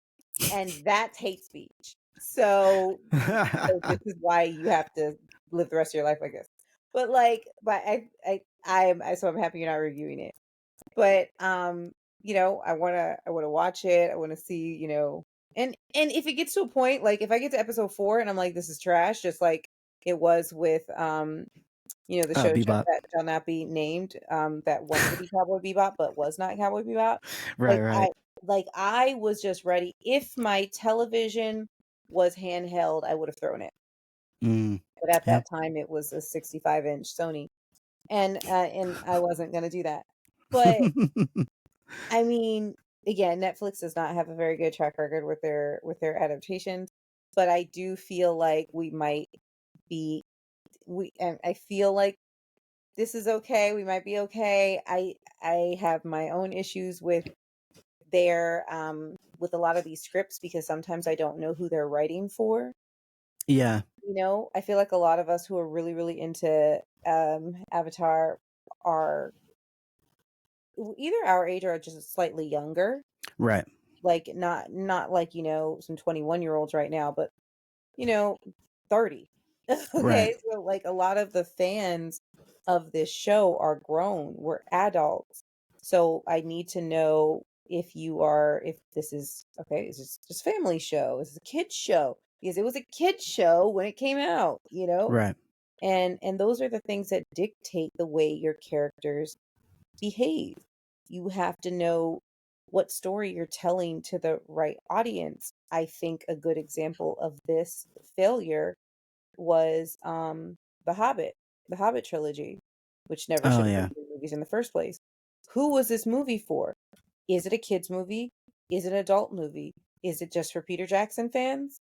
And that's hate speech. So this is why you have to live the rest of your life like this. But like, but so I'm happy you're not reviewing it. But I wanna watch it. I wanna see, and if it gets to a point, like if I get to episode 4 and I'm like, this is trash, just like it was with the show Bebop. that shall not be named, that wanted to be Cowboy Bebop but was not Cowboy Bebop. Right, Like right. I was just ready. If my television was handheld, I would have thrown it. Mm, But at yep. that time, it was a 65-inch Sony, and I wasn't gonna do that. But I mean, again, Netflix does not have a very good track record with their adaptations. But I do feel like we might be and I feel like this is okay. We might be okay. I have my own issues with a lot of these scripts because sometimes I don't know who they're writing for. Yeah. I feel like a lot of us who are really, really into Avatar are either our age or just slightly younger. Right. Like not like, some 21-year-olds right now, but you know, 30. Right. Okay, so like a lot of the fans of this show are grown. We're adults. So I need to know if this is okay, is this just a family show? Is it a kids show? Because it was a kids show when it came out. Right. And those are the things that dictate the way your characters behave. You have to know what story you're telling to the right audience. I think a good example of this failure was The Hobbit, the Hobbit trilogy, which never Oh should have been yeah. 3 movies in the first place. Who was this movie for? Is it a kids movie? Is it an adult movie? Is it just for Peter Jackson fans?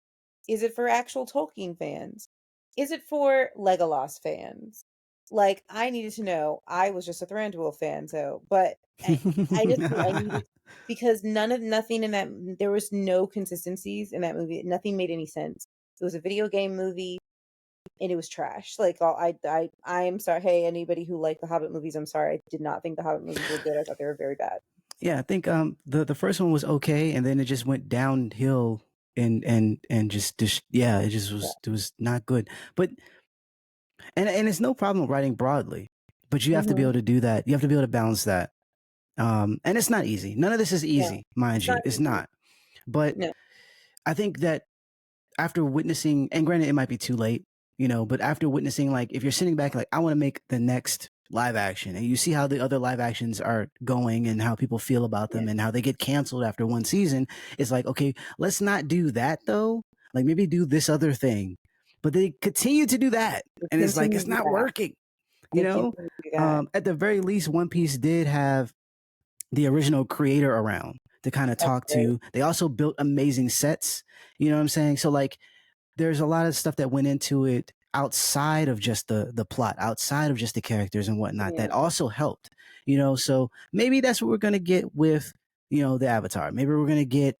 Is it for actual Tolkien fans? Is it for Legolas fans? Like, I needed to know. I was just a Thranduil fan, so but I just I needed because nothing in that there was no consistencies in that movie. Nothing made any sense. It was a video game movie and it was trash. Like all I am sorry. Hey, anybody who liked the Hobbit movies, I'm sorry. I did not think the Hobbit movies were good. I thought they were very bad. Yeah, I think the first one was okay, and then it just went downhill, and just yeah, Yeah. it was not good. But and it's no problem writing broadly, but you have to be Mhm. able to do that. You have to be able to balance that. And it's not easy. None of this is No. easy, mind It's not you. It's easy. not. But No. I think that after witnessing, and granted, it might be too late, but after witnessing, like, if you're sitting back, like, I want to make the next live action, and you see how the other live actions are going and how people feel about Yeah. them and how they get canceled after one season, it's like, okay, let's not do that though. Like, maybe do this other thing. But they continue to do that. They And it's like, continue it's to do not that. working, you They know? continue to do that. At the very least, One Piece did have the original creator around to kind of That's talk great. to. They also built amazing sets. You know what I'm saying? So, like, there's a lot of stuff that went into it outside of just the plot, outside of just the characters and whatnot, Yeah. that also helped. So maybe that's what we're gonna get with the Avatar. Maybe we're gonna get,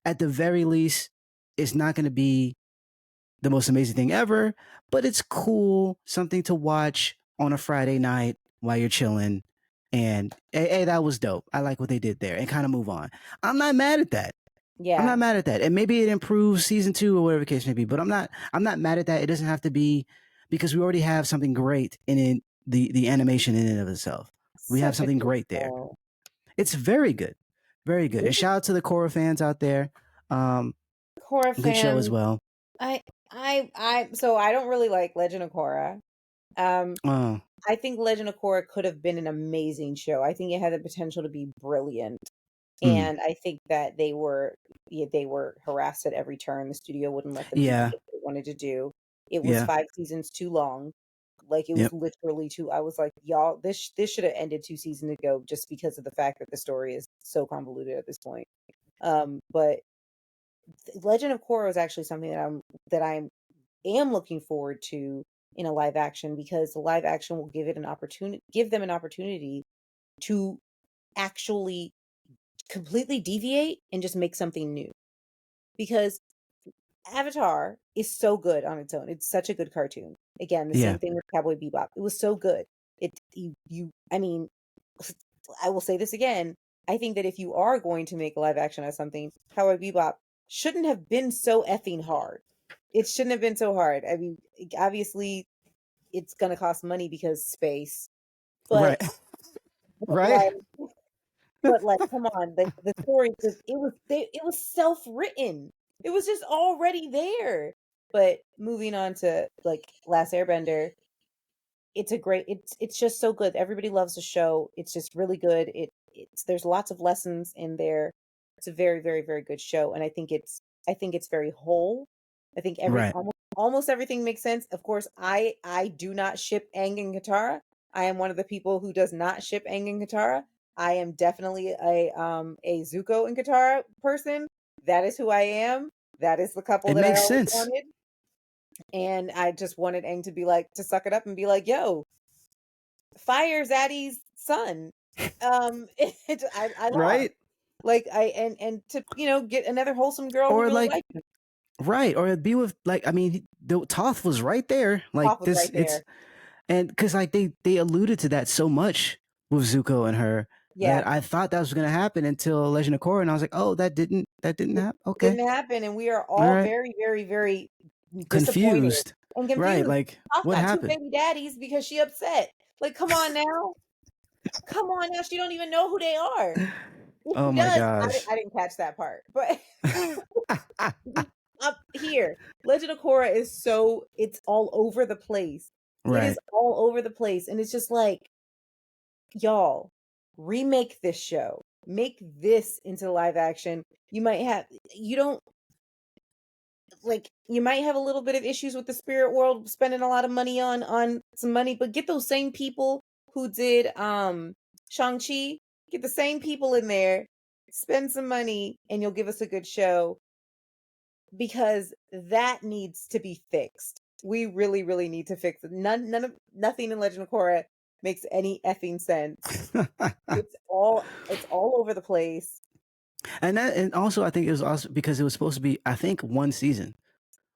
at the very least, it's not gonna be the most amazing thing ever, but it's cool, something to watch on a Friday night while you're chilling. And hey, that was dope. I like what they did there, and kind of move on. I'm not mad at that. I'm Yeah. not mad at that. And maybe it improves season 2 or whatever the case may be. But I'm not mad at that. It doesn't have to be, because we already have something great in it, the animation in and of itself. We have Such a something good great there. show. It's very good. Very good. And Really shout out to the Korra fans out there. Um, Korra Good show as fans. well. So I don't really like Legend of Korra. Um, Oh, I think Legend of Korra could have been an amazing show. I think it had the potential to be brilliant. mm, And I think that they were harassed at every turn. The studio wouldn't let them do yeah, what they wanted to do. It was yeah, 5 seasons too long. Like, it was yep, literally too I was like, "Y'all, this should have ended 2 seasons ago just because of the fact that the story is so convoluted at this point." But Legend of Korra is actually something that I am looking forward to in a live action, because the live action will give them an opportunity to actually completely deviate and just make something new. Because Avatar is so good on its own. It's such a good cartoon. Again, the yeah, same thing with Cowboy Bebop. It was so good. I mean, I will say this again. I think that if you are going to make a live action of something, Cowboy Bebop shouldn't have been so effing hard. It shouldn't have been so hard. I mean, obviously, it's going to cost money because space, but right, right, like, come on, the story just it was self-written. It was just already there. But moving on to like Last Airbender, it's just so good. Everybody loves the show. It's just really good. It's there's lots of lessons in there. It's a very, very, very good show, and I think it's very whole. I think right. almost everything makes sense. Of course, I do not ship Aang and Katara. I am one of the people who does not ship Aang and Katara. I am definitely a Zuko and Katara person. That is who I am. That is the couple It that I makes always sense, wanted. And I just wanted Aang to be like, to suck it up and be like, yo, fire Zaddy's son. I lost. right? Like, and to, get another wholesome girl who Or really like, liked him. right? Or be with, like, I mean, the Toth was right there. Like Toph was this, right it's there. and because, like, they alluded to that so much with Zuko and her, Yeah. that I thought that was going to happen until Legend of Korra, and I was like, oh, that didn't It happen. Okay, didn't happen. And we are all all right, very, very, very disappointed confused. and Right? confused. Like, Toph what got 2 happened? baby daddies because she upset. Like, come on now. Come on now. She don't even know who they are. If Oh she my does, gosh. I didn't catch that part. But up here, Legend of Korra is it's all over the place. It is Right. all over the place. And it's just like, y'all, remake this show. Make this into live action. You don't you might have a little bit of issues with the spirit world spending a lot of money on some money, but get those same people who did Shang-Chi, get the same people in there, spend some money, and you'll give us a good show, because that needs to be fixed. We really, really need to fix it. Nothing in Legend of Korra makes any effing sense. It's all over the place. And also I think it was also because it was supposed to be, I think, one season.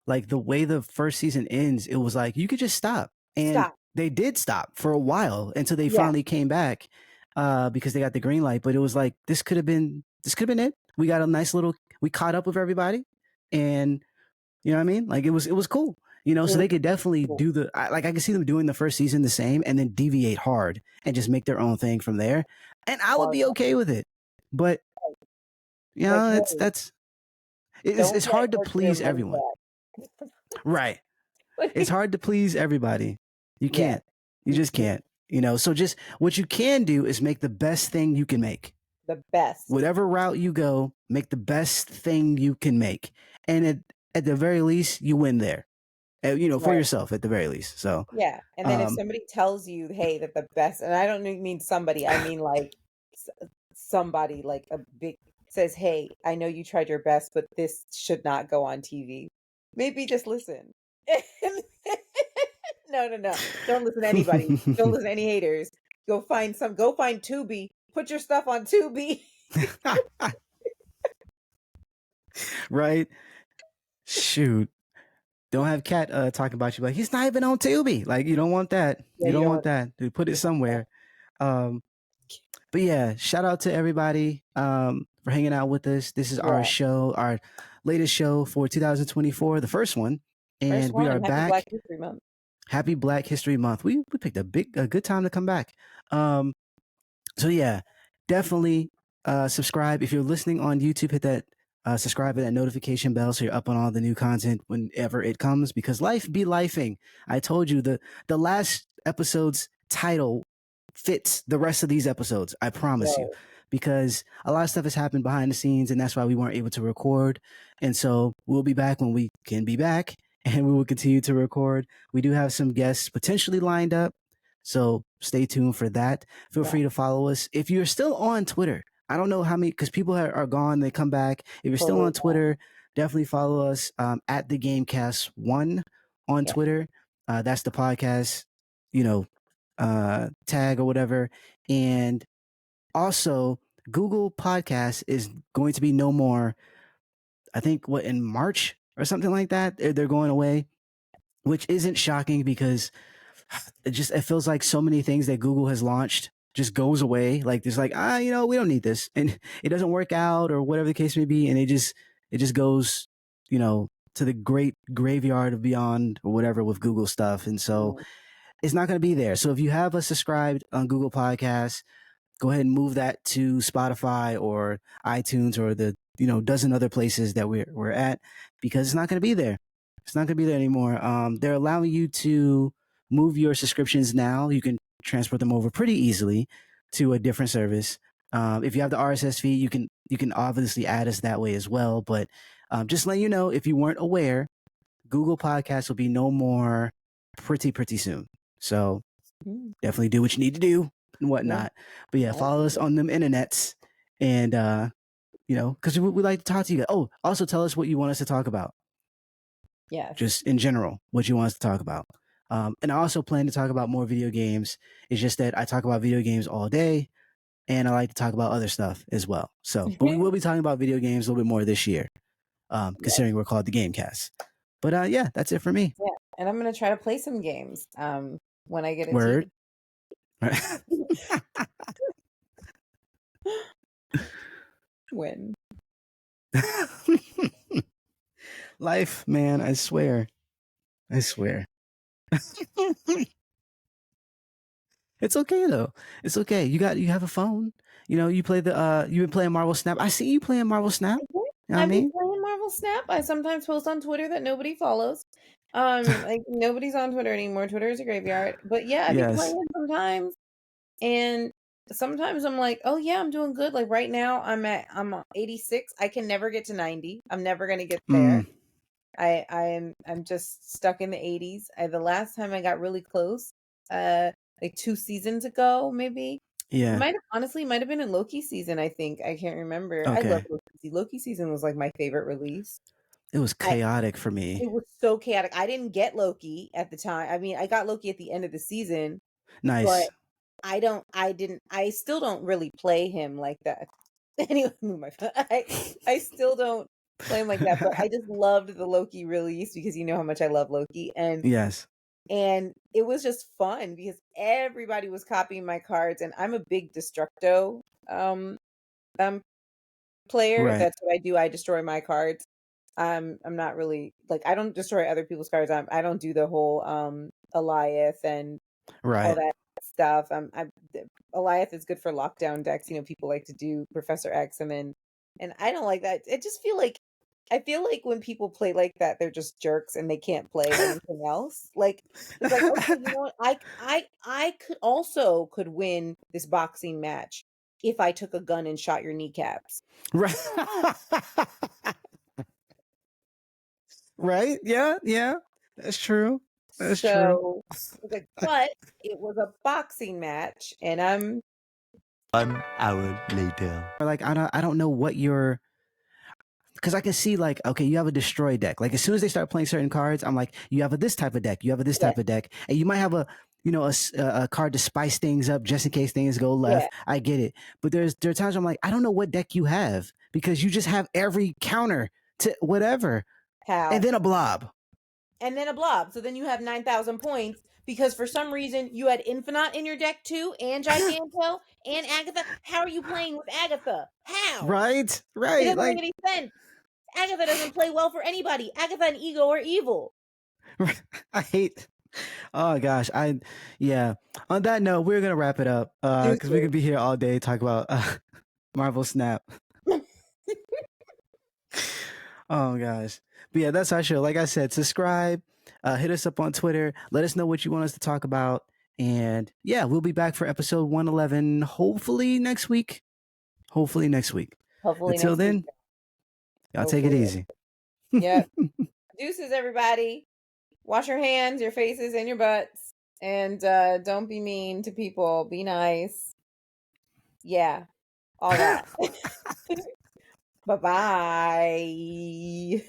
Like the way the first season ends, it was like you could just stop, and Stop. they did stop for a while until they Yeah. finally came back because they got the green light. But it was like this could have been it. We got a nice little, we caught up with everybody, and you know what I mean. Like it was cool. You know, It so was they could definitely cool. do I can see them doing the first season the same and then deviate hard and just make their own thing from there, and I would Hard. be okay with it. But you Like, know, hey, don't it's get hard to her your please money everyone, back. right? It's Like, hard to please everybody. You yeah, can't. You you just can't. can't. You know, so just what you can do is make the best thing you can make. The best. Whatever route you go, make the best thing you can make. And at the very least, you win there. You know, for Right. yourself at the very least. So, Yeah. And then if um, somebody tells you, hey, that the best, and I don't mean somebody, I mean like somebody like a big says, hey, I know you tried your best, but this should not go on TV. Maybe just listen. No, no, no. Don't listen to anybody. Don't listen to any haters. Go find Tubi. Put your stuff on Tubi. right? Shoot. Don't have Cat talking about you like he's not even on Tubi. Like you don't want that. Yeah, You you don't don't want want that. Dude, put it you don't want somewhere. Um, but yeah, shout out to everybody for hanging out with us. This is that. our Yeah. show, our latest show for 2024, the first one, First and we are one, happy Black back. History Month. Happy Black History Month. We picked a good time to come back. Um, so yeah, definitely subscribe if you're listening on YouTube. Hit that subscribe and that notification bell so you're up on all the new content whenever it comes. Because life be lifing. I told you the last episode's title fits the rest of these episodes. I promise you. Right. Because a lot of stuff has happened behind the scenes, and that's why we weren't able to record. And so we'll be back when we can be back, and we will continue to record. We do have some guests potentially lined up, so stay tuned for that. Feel Yeah. free to follow us. If you're still on Twitter, I don't know how many, because people are gone, they come back. If you're still Totally. on Twitter, definitely follow us at the Gamecast1 on Yeah. Twitter. That's the podcast, you know, tag or whatever. And also, Google Podcast is going to be no more, I think, what, in March or something like that? They're going away, which isn't shocking because it feels like so many things that Google has launched just goes away. Like there's like, you know, we don't need this, and it doesn't work out or whatever the case may be, and it just goes, you know, to the great graveyard of beyond or whatever with Google stuff, and so Mm. it's not going to be there. So if you have us subscribed on Google Podcasts, go ahead and move that to Spotify or iTunes or the, you know, dozen other places that we're at, because it's not going to be there. It's not going to be there anymore. They're allowing you to move your subscriptions now. You can transport them over pretty easily to a different service. If you have the RSS feed, you can obviously add us that way as well. But just letting you know, if you weren't aware, Google Podcasts will be no more pretty soon. So Mm. definitely do what you need to do and Yeah. whatnot. But yeah, follow us Absolutely. on them internets, and you know, because we like to talk to you guys. Oh, also tell us what you want us to talk about, Yes. just in general, what you want us to talk about. And I also plan to talk about more video games. It's just that I talk about video games all day, and I like to talk about other stuff as well. So, but we will be talking about video games a little bit more this year, Yeah. considering we're called the Gamecast. But yeah, that's it for me. Yeah. And I'm gonna try to play some games when I get a TV. Word. When. Life, man, I swear. I swear. It's okay though. It's okay. You have a phone. You know, you play you've been playing Marvel Snap. I see you playing Marvel Snap. I You know what I I be mean? playing Marvel Snap. I sometimes post on Twitter that nobody follows. Like nobody's on Twitter anymore. Twitter is a graveyard. But yeah, I be Yes. playing sometimes. And sometimes I'm like, oh yeah, I'm doing good. Like right now I'm 86. I can never get to 90. I'm never gonna get there. Mm, I'm just stuck in the 80s. The last time I got really close, like 2 seasons ago, maybe. yeah. Might have been in Loki season, I think. I can't remember. I love Okay. Loki. Loki season was like my favorite release. It was chaotic for me. It was so chaotic. I didn't get Loki at the time. I mean, I got Loki at the end of the season, but Nice. I still don't really play him like that. Anyway, move my phone. I still don't play him like that, but I just loved the Loki release because you know how much I love Loki, Yes. and it was just fun because everybody was copying my cards, and I'm a big Destructo um player. Right. That's what I do. I destroy my cards. I'm not really like I don't destroy other people's cards. I don't do the whole Eliath and all Right. that stuff. Eliath is good for lockdown decks. You know, people like to do Professor X, and I don't like that. I feel like when people play like that, they're just jerks and they can't play anything else. Like it's like, okay, you know what? I could win this boxing match if I took a gun and shot your kneecaps. Right. Right. Yeah. Yeah. That's true. That's true. So it's like, but it was a boxing match, and I'm 1 hour later. Like I don't know what you're, because I can see like, okay, you have a destroy deck. Like as soon as they start playing certain cards, I'm like, you have a this type of deck, you have a this yeah, type of deck, and you might have a, you know, a card to spice things up just in case things go left. yeah, I get it, but there are times I'm like, I don't know what deck you have because you just have every counter to whatever, how and then a blob. and then a blob. So then you have 9,000 points because for some reason you had Infinite in your deck too, and Giganto, and Agatha. How are you playing with Agatha? How? Right, It right, doesn't make like any sense. Agatha doesn't play well for anybody. Agatha and Ego are evil. I hate. Oh gosh, yeah. On that note, we're gonna wrap it up because we could be here all day talk about Marvel Snap. Oh gosh, but yeah, that's our show. Like I said, subscribe, hit us up on Twitter, let us know what you want us to talk about, and yeah, we'll be back for episode 111 hopefully next week. Hopefully next week. Hopefully Until next week. then, y'all take it Hopefully. easy. Yep. Deuces, everybody. Wash your hands, your faces, and your butts. And don't be mean to people. Be nice. Yeah. All that. Bye-bye.